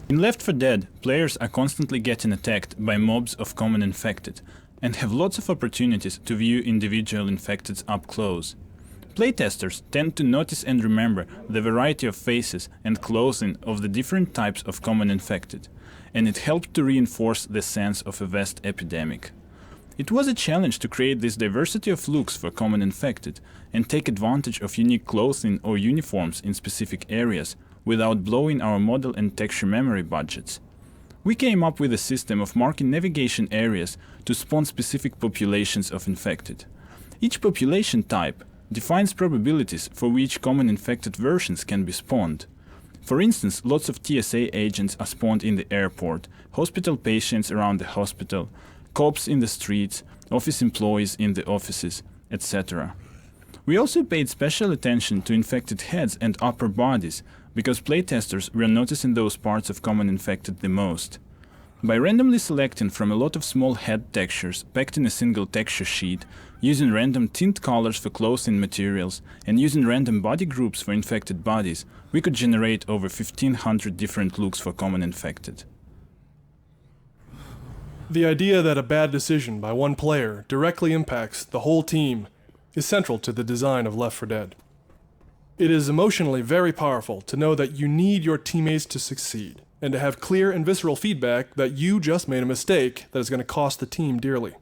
In Left 4 Dead, players are constantly getting attacked by mobs of common infected, and have lots of opportunities to view individual infecteds up close. Playtesters tend to notice and remember the variety of faces and clothing of the different types of common infected, and it helped to reinforce the sense of a vast epidemic. It was a challenge to create this diversity of looks for common infected and take advantage of unique clothing or uniforms in specific areas without blowing our model and texture memory budgets. We came up with a system of marking navigation areas to spawn specific populations of infected. Each population type defines probabilities for which common infected versions can be spawned. For instance, lots of TSA agents are spawned in the airport, hospital patients around the hospital, cops in the streets, office employees in the offices, etc. We also paid special attention to infected heads and upper bodies, because playtesters were noticing those parts of common infected the most. By randomly selecting from a lot of small head textures packed in a single texture sheet, using random tint colors for clothing materials, and using random body groups for infected bodies, we could generate over 1,500 different looks for common infected. The idea that a bad decision by one player directly impacts the whole team is central to the design of Left 4 Dead. It is emotionally very powerful to know that you need your teammates to succeed, and to have clear and visceral feedback that you just made a mistake that is going to cost the team dearly.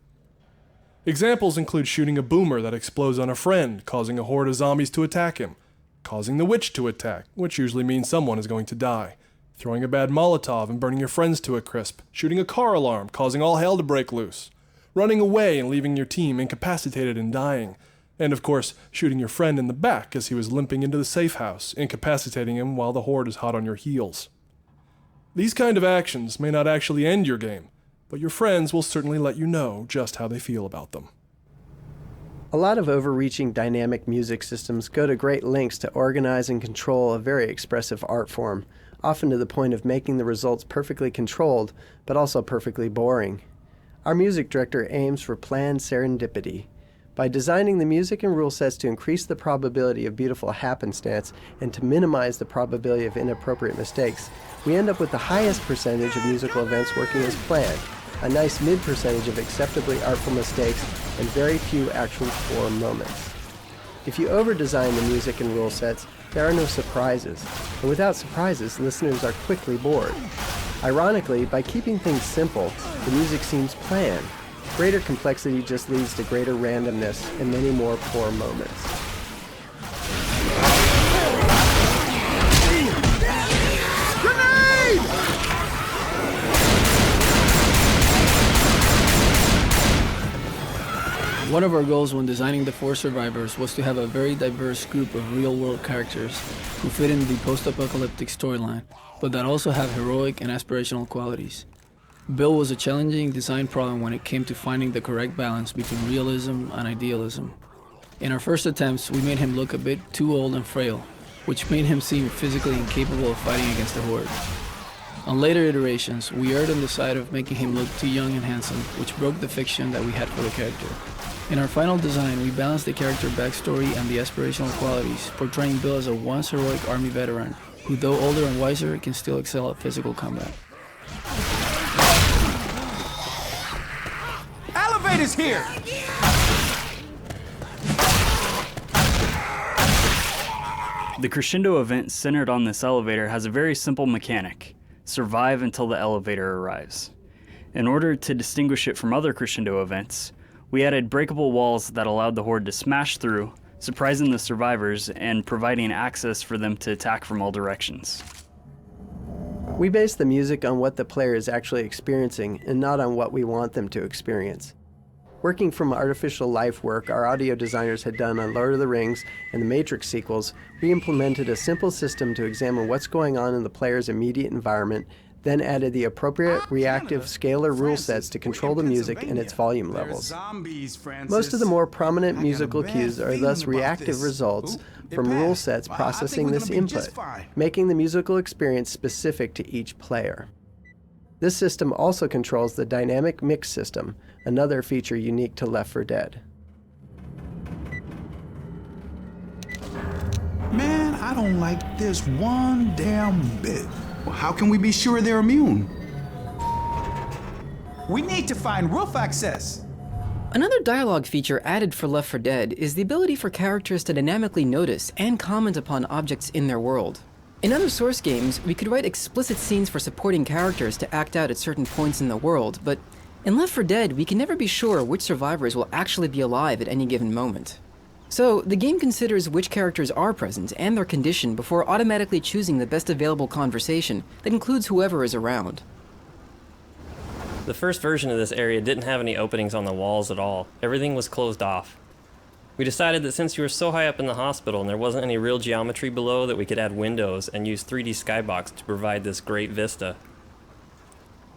Examples include shooting a boomer that explodes on a friend, causing a horde of zombies to attack him, causing the witch to attack, which usually means someone is going to die, throwing a bad Molotov and burning your friends to a crisp, shooting a car alarm, causing all hell to break loose, running away and leaving your team incapacitated and dying, and of course, shooting your friend in the back as he was limping into the safe house, incapacitating him while the horde is hot on your heels. These kind of actions may not actually end your game, but your friends will certainly let you know just how they feel about them. A lot of overreaching dynamic music systems go to great lengths to organize and control a very expressive art form, often to the point of making the results perfectly controlled, but also perfectly boring. Our music director aims for planned serendipity. By designing the music and rule sets to increase the probability of beautiful happenstance and to minimize the probability of inappropriate mistakes, we end up with the highest percentage of musical events working as planned, a nice mid-percentage of acceptably artful mistakes, and very few actual poor moments. If you over-design the music and rule sets, there are no surprises, and without surprises, listeners are quickly bored. Ironically, by keeping things simple, the music seems planned. Greater complexity just leads to greater randomness and many more poor moments. One of our goals when designing the 4 survivors was to have a very diverse group of real-world characters who fit in the post-apocalyptic storyline, but that also have heroic and aspirational qualities. Bill was a challenging design problem when it came to finding the correct balance between realism and idealism. In our first attempts, we made him look a bit too old and frail, which made him seem physically incapable of fighting against the horde. On later iterations, we erred on the side of making him look too young and handsome, which broke the fiction that we had for the character. In our final design, we balanced the character backstory and the aspirational qualities, portraying Bill as a once heroic army veteran, who though older and wiser, can still excel at physical combat. Elevator's here! The crescendo event centered on this elevator has a very simple mechanic: survive until the elevator arrives. In order to distinguish it from other crescendo events, we added breakable walls that allowed the horde to smash through, surprising the survivors and providing access for them to attack from all directions. We base the music on what the player is actually experiencing and not on what we want them to experience. Working from artificial life work our audio designers had done on Lord of the Rings and the Matrix sequels, we implemented a simple system to examine what's going on in the player's immediate environment, then added the appropriate reactive scalar rule sets to control the music and its volume levels. Most of the more prominent musical cues are thus reactive results from rule sets processing this input, making the musical experience specific to each player. This system also controls the dynamic mix system, another feature unique to Left 4 Dead. Man, I don't like this one damn bit. Well, how can we be sure they're immune? We need to find roof access. Another dialogue feature added for Left 4 Dead is the ability for characters to dynamically notice and comment upon objects in their world. In other Source games, we could write explicit scenes for supporting characters to act out at certain points in the world, but in Left 4 Dead, we can never be sure which survivors will actually be alive at any given moment. So, the game considers which characters are present and their condition before automatically choosing the best available conversation that includes whoever is around. The first version of this area didn't have any openings on the walls at all. Everything was closed off. We decided that since you were so high up in the hospital and there wasn't any real geometry below, that we could add windows and use 3D skybox to provide this great vista.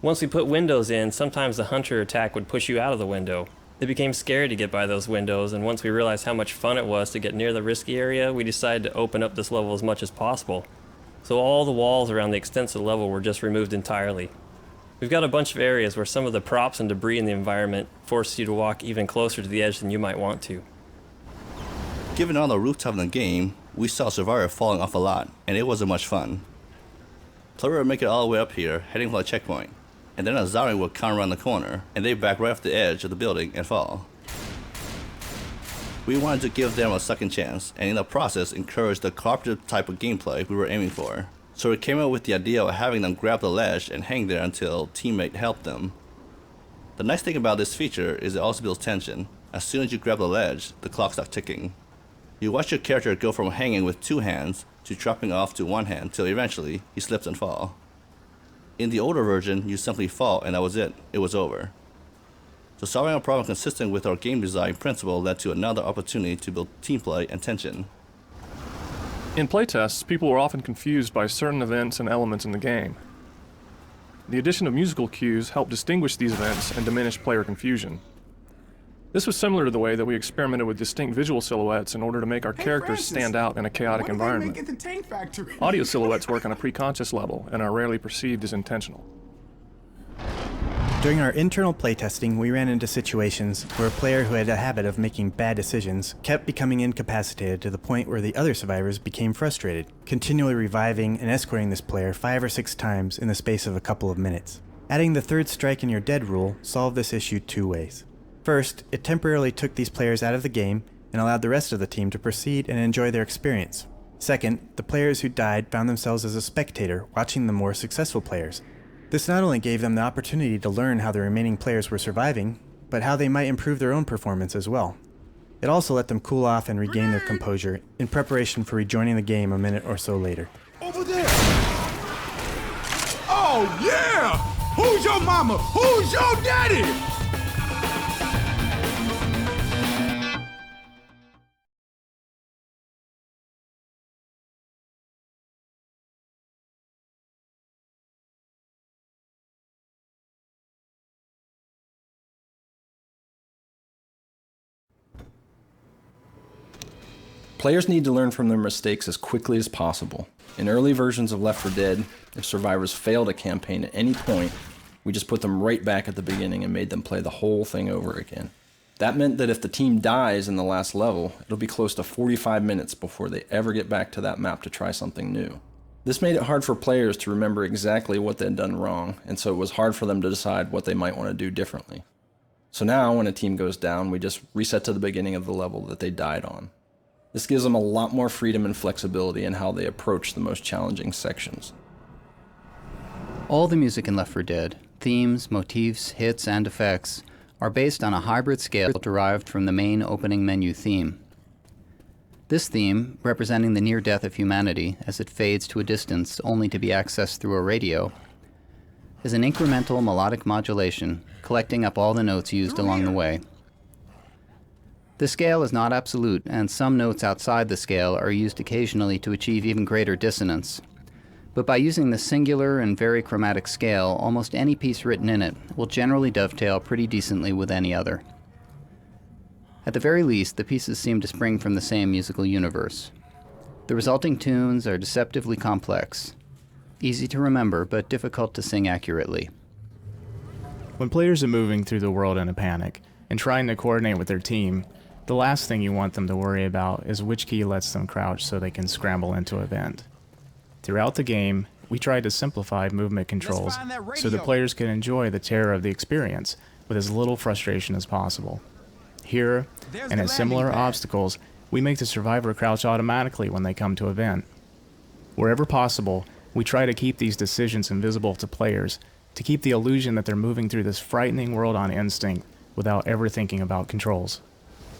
Once we put windows in, sometimes the hunter attack would push you out of the window. It became scary to get by those windows, and once we realized how much fun it was to get near the risky area, we decided to open up this level as much as possible. So all the walls around the extensive level were just removed entirely. We've got a bunch of areas where some of the props and debris in the environment force you to walk even closer to the edge than you might want to. Given all the rooftop in the game, we saw Survivor falling off a lot, and it wasn't much fun. Player would make it all the way up here, heading for a checkpoint, and then a zombie would come around the corner, and they'd back right off the edge of the building and fall. We wanted to give them a second chance, and in the process encourage the cooperative type of gameplay we were aiming for. So we came up with the idea of having them grab the ledge and hang there until a teammate helped them. The nice thing about this feature is it also builds tension. As soon as you grab the ledge, the clock starts ticking. You watch your character go from hanging with 2 hands to dropping off to 1 hand till eventually he slips and falls. In the older version, you simply fall and that was it. It was over. So solving a problem consistent with our game design principle led to another opportunity to build team play and tension. In playtests, people were often confused by certain events and elements in the game. The addition of musical cues helped distinguish these events and diminish player confusion. This was similar to the way that we experimented with distinct visual silhouettes in order to make our characters stand out in a chaotic environment. Audio silhouettes work on a preconscious level and are rarely perceived as intentional. During our internal playtesting, we ran into situations where a player who had a habit of making bad decisions kept becoming incapacitated to the point where the other survivors became frustrated, continually reviving and escorting this player 5 or 6 times in the space of a couple of minutes. Adding the 3rd strike and you're dead rule solved this issue 2 ways. First, it temporarily took these players out of the game and allowed the rest of the team to proceed and enjoy their experience. Second, the players who died found themselves as a spectator watching the more successful players. This not only gave them the opportunity to learn how the remaining players were surviving, but how they might improve their own performance as well. It also let them cool off and regain their composure in preparation for rejoining the game a minute or so later. Over there! Oh yeah! Who's your mama? Who's your daddy? Players need to learn from their mistakes as quickly as possible. In early versions of Left 4 Dead, if survivors failed a campaign at any point, we just put them right back at the beginning and made them play the whole thing over again. That meant that if the team dies in the last level, it'll be close to 45 minutes before they ever get back to that map to try something new. This made it hard for players to remember exactly what they'd done wrong, and so it was hard for them to decide what they might want to do differently. So now, when a team goes down, we just reset to the beginning of the level that they died on. This gives them a lot more freedom and flexibility in how they approach the most challenging sections. All the music in Left 4 Dead, themes, motifs, hits, and effects, are based on a hybrid scale derived from the main opening menu theme. This theme, representing the near death of humanity as it fades to a distance only to be accessed through a radio, is an incremental melodic modulation, collecting up all the notes used along the way. The scale is not absolute, and some notes outside the scale are used occasionally to achieve even greater dissonance. But by using the singular and very chromatic scale, almost any piece written in it will generally dovetail pretty decently with any other. At the very least, the pieces seem to spring from the same musical universe. The resulting tunes are deceptively complex, easy to remember but difficult to sing accurately. When players are moving through the world in a panic and trying to coordinate with their team, the last thing you want them to worry about is which key lets them crouch so they can scramble into a vent. Throughout the game, we tried to simplify movement controls so the players can enjoy the terror of the experience with as little frustration as possible. Here, and at similar obstacles, we make the survivor crouch automatically when they come to a vent. Wherever possible, we try to keep these decisions invisible to players, to keep the illusion that they're moving through this frightening world on instinct without ever thinking about controls.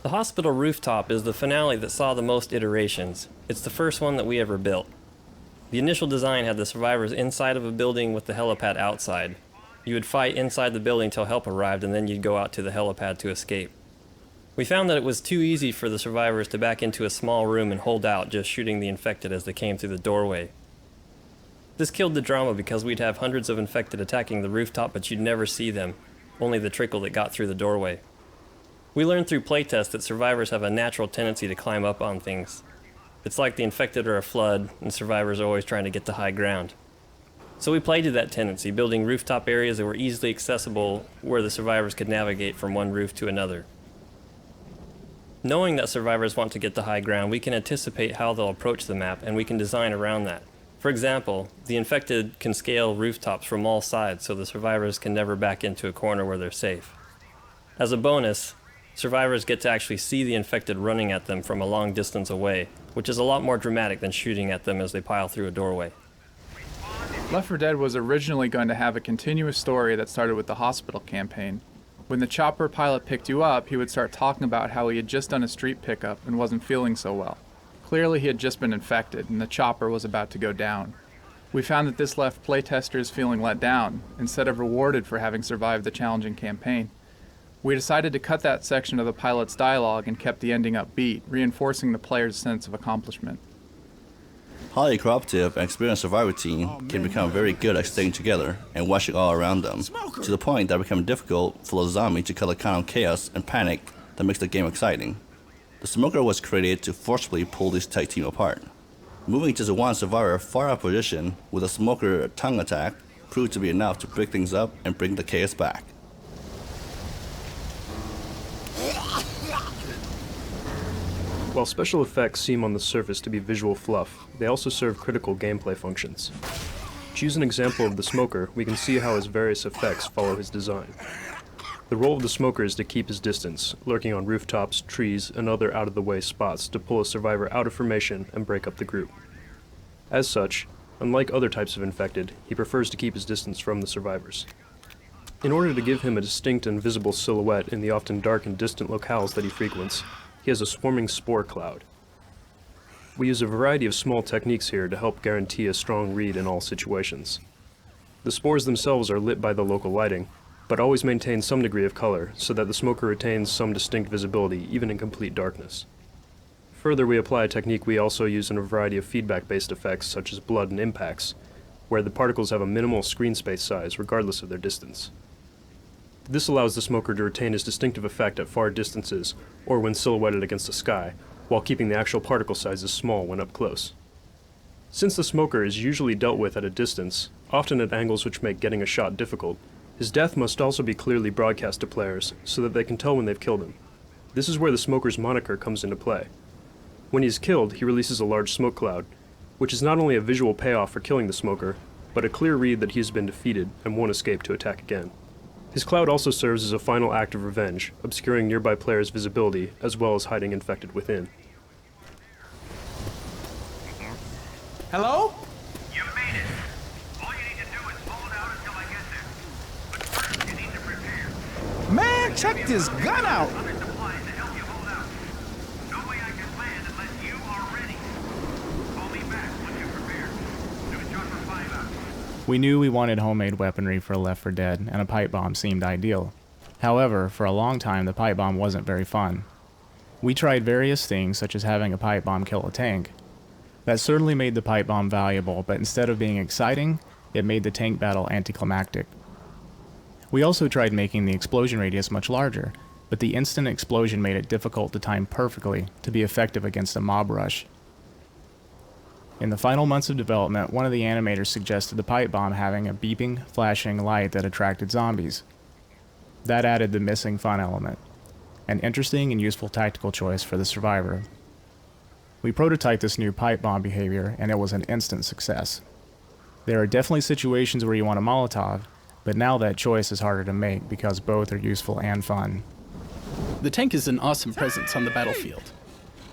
The hospital rooftop is the finale that saw the most iterations. It's the first one that we ever built. The initial design had the survivors inside of a building with the helipad outside. You would fight inside the building till help arrived, and then you'd go out to the helipad to escape. We found that it was too easy for the survivors to back into a small room and hold out, just shooting the infected as they came through the doorway. This killed the drama because we'd have hundreds of infected attacking the rooftop, but you'd never see them, only the trickle that got through the doorway. We learned through playtests that survivors have a natural tendency to climb up on things. It's like the infected are a flood, and survivors are always trying to get to high ground. So we played to that tendency, building rooftop areas that were easily accessible where the survivors could navigate from one roof to another. Knowing that survivors want to get to high ground, we can anticipate how they'll approach the map, and we can design around that. For example, the infected can scale rooftops from all sides so the survivors can never back into a corner where they're safe. As a bonus, survivors get to actually see the infected running at them from a long distance away, which is a lot more dramatic than shooting at them as they pile through a doorway. Left 4 Dead was originally going to have a continuous story that started with the hospital campaign. When the chopper pilot picked you up, he would start talking about how he had just done a street pickup and wasn't feeling so well. Clearly he had just been infected and the chopper was about to go down. We found that this left playtesters feeling let down, instead of rewarded for having survived the challenging campaign. We decided to cut that section of the pilot's dialogue and kept the ending upbeat, reinforcing the player's sense of accomplishment. Highly cooperative and experienced survivor team can become very good at staying together and watching all around them, to the point that it becomes difficult for the zombie to cut the kind of chaos and panic that makes the game exciting. The smoker was created to forcibly pull this tag team apart. Moving just one survivor far out of position with a smoker tongue attack proved to be enough to break things up and bring the chaos back. While special effects seem on the surface to be visual fluff, they also serve critical gameplay functions. To use an example of the smoker, we can see how his various effects follow his design. The role of the smoker is to keep his distance, lurking on rooftops, trees, and other out-of-the-way spots to pull a survivor out of formation and break up the group. As such, unlike other types of infected, he prefers to keep his distance from the survivors. In order to give him a distinct and visible silhouette in the often dark and distant locales that he frequents, he has a swarming spore cloud. We use a variety of small techniques here to help guarantee a strong read in all situations. The spores themselves are lit by the local lighting, but always maintain some degree of color so that the smoker retains some distinct visibility even in complete darkness. Further, we apply a technique we also use in a variety of feedback-based effects such as blood and impacts, where the particles have a minimal screen space size regardless of their distance. This allows the smoker to retain his distinctive effect at far distances or when silhouetted against the sky, while keeping the actual particle sizes small when up close. Since the smoker is usually dealt with at a distance, often at angles which make getting a shot difficult, his death must also be clearly broadcast to players so that they can tell when they've killed him. This is where the smoker's moniker comes into play. When he is killed, he releases a large smoke cloud, which is not only a visual payoff for killing the smoker, but a clear read that he has been defeated and won't escape to attack again. His cloud also serves as a final act of revenge, obscuring nearby players' visibility as well as hiding infected within. Hello? You made it. All you need to do is hold out until I get there. But first, you need to prepare. Man, check this gun out! Other supplies to help you hold out. No way I can land unless you are ready. Call me back once you're prepared. New shot for 5 out. We knew we wanted homemade weaponry for Left 4 Dead, and a pipe bomb seemed ideal. However, for a long time the pipe bomb wasn't very fun. We tried various things, such as having a pipe bomb kill a tank. That certainly made the pipe bomb valuable, but instead of being exciting, it made the tank battle anticlimactic. We also tried making the explosion radius much larger, but the instant explosion made it difficult to time perfectly to be effective against a mob rush. In the final months of development, one of the animators suggested the pipe bomb having a beeping, flashing light that attracted zombies. That added the missing fun element, an interesting and useful tactical choice for the survivor. We prototyped this new pipe bomb behavior, and it was an instant success. There are definitely situations where you want a Molotov, but now that choice is harder to make because both are useful and fun. The tank is an awesome presence on the battlefield.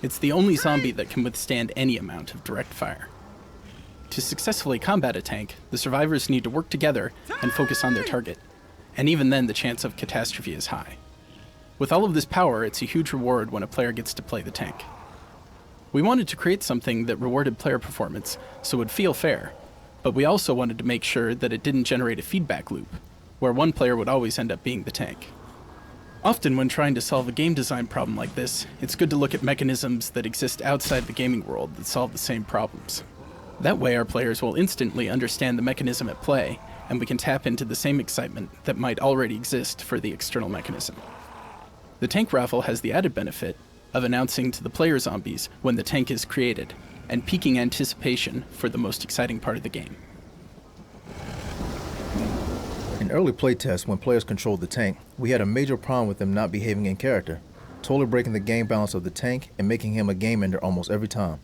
It's the only zombie that can withstand any amount of direct fire. To successfully combat a tank, the survivors need to work together and focus on their target, and even then the chance of catastrophe is high. With all of this power, it's a huge reward when a player gets to play the tank. We wanted to create something that rewarded player performance, so it would feel fair, but we also wanted to make sure that it didn't generate a feedback loop, where one player would always end up being the tank. Often when trying to solve a game design problem like this, it's good to look at mechanisms that exist outside the gaming world that solve the same problems. That way our players will instantly understand the mechanism at play, and we can tap into the same excitement that might already exist for the external mechanism. The tank raffle has the added benefit of announcing to the player zombies when the tank is created, and piquing anticipation for the most exciting part of the game. In early playtests, when players controlled the tank, we had a major problem with them not behaving in character, totally breaking the game balance of the tank and making him a game ender almost every time.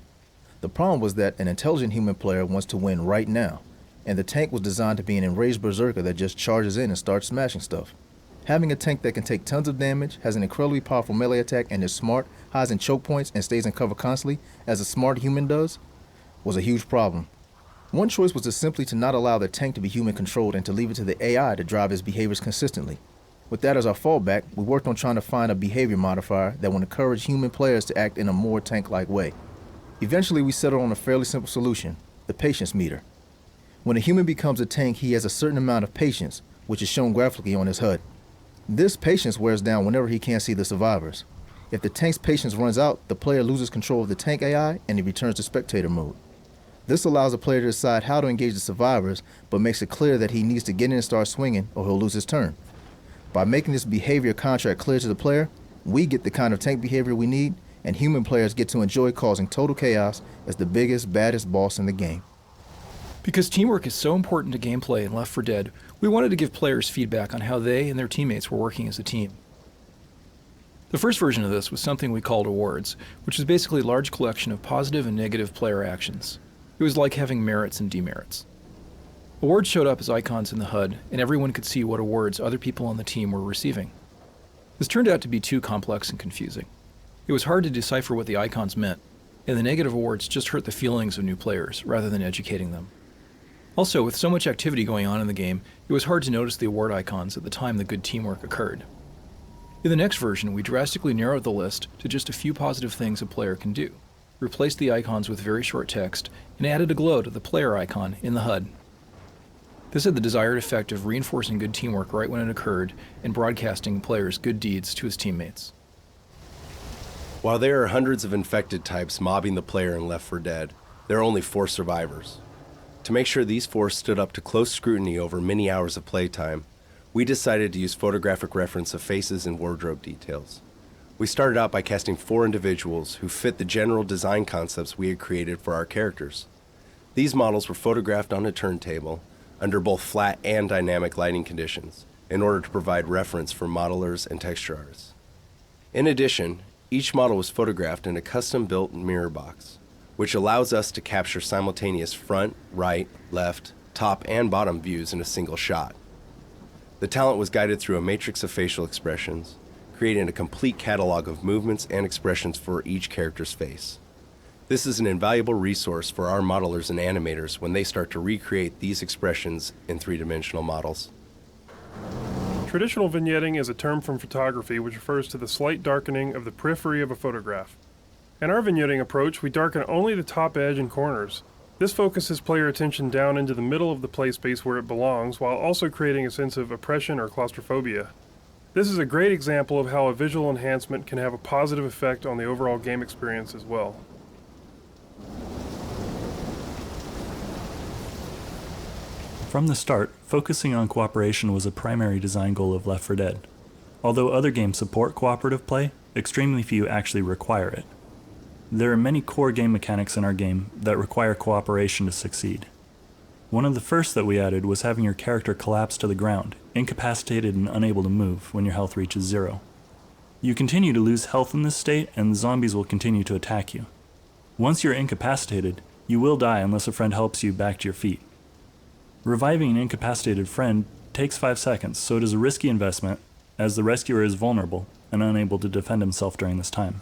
The problem was that an intelligent human player wants to win right now, and the tank was designed to be an enraged berserker that just charges in and starts smashing stuff. Having a tank that can take tons of damage, has an incredibly powerful melee attack, and is smart, hides in choke points, and stays in cover constantly, as a smart human does, was a huge problem. One choice was to not allow the tank to be human controlled and to leave it to the AI to drive its behaviors consistently. With that as our fallback, we worked on trying to find a behavior modifier that would encourage human players to act in a more tank-like way. Eventually, we settled on a fairly simple solution, the patience meter. When a human becomes a tank, he has a certain amount of patience, which is shown graphically on his HUD. This patience wears down whenever he can't see the survivors. If the tank's patience runs out, the player loses control of the tank AI and he returns to spectator mode. This allows the player to decide how to engage the survivors, but makes it clear that he needs to get in and start swinging or he'll lose his turn. By making this behavior contract clear to the player, we get the kind of tank behavior we need, and human players get to enjoy causing total chaos as the biggest, baddest boss in the game. Because teamwork is so important to gameplay in Left 4 Dead, we wanted to give players feedback on how they and their teammates were working as a team. The first version of this was something we called awards, which was basically a large collection of positive and negative player actions. It was like having merits and demerits. Awards showed up as icons in the HUD, and everyone could see what awards other people on the team were receiving. This turned out to be too complex and confusing. It was hard to decipher what the icons meant, and the negative awards just hurt the feelings of new players rather than educating them. Also, with so much activity going on in the game, it was hard to notice the award icons at the time the good teamwork occurred. In the next version, we drastically narrowed the list to just a few positive things a player can do, replaced the icons with very short text, and added a glow to the player icon in the HUD. This had the desired effect of reinforcing good teamwork right when it occurred and broadcasting players' good deeds to his teammates. While there are hundreds of infected types mobbing the player in Left 4 Dead, there are only 4 survivors. To make sure these 4 stood up to close scrutiny over many hours of playtime, we decided to use photographic reference of faces and wardrobe details. We started out by casting 4 individuals who fit the general design concepts we had created for our characters. These models were photographed on a turntable under both flat and dynamic lighting conditions in order to provide reference for modelers and texture artists. In addition, each model was photographed in a custom-built mirror box, which allows us to capture simultaneous front, right, left, top, and bottom views in a single shot. The talent was guided through a matrix of facial expressions, creating a complete catalog of movements and expressions for each character's face. This is an invaluable resource for our modelers and animators when they start to recreate these expressions in 3-dimensional models. Traditional vignetting is a term from photography which refers to the slight darkening of the periphery of a photograph. In our vignetting approach, we darken only the top edge and corners. This focuses player attention down into the middle of the play space where it belongs, while also creating a sense of oppression or claustrophobia. This is a great example of how a visual enhancement can have a positive effect on the overall game experience as well. From the start, focusing on cooperation was a primary design goal of Left 4 Dead. Although other games support cooperative play, extremely few actually require it. There are many core game mechanics in our game that require cooperation to succeed. One of the first that we added was having your character collapse to the ground, incapacitated and unable to move when your health reaches 0. You continue to lose health in this state and the zombies will continue to attack you. Once you're incapacitated, you will die unless a friend helps you back to your feet. Reviving an incapacitated friend takes 5 seconds, so it is a risky investment, as the rescuer is vulnerable and unable to defend himself during this time.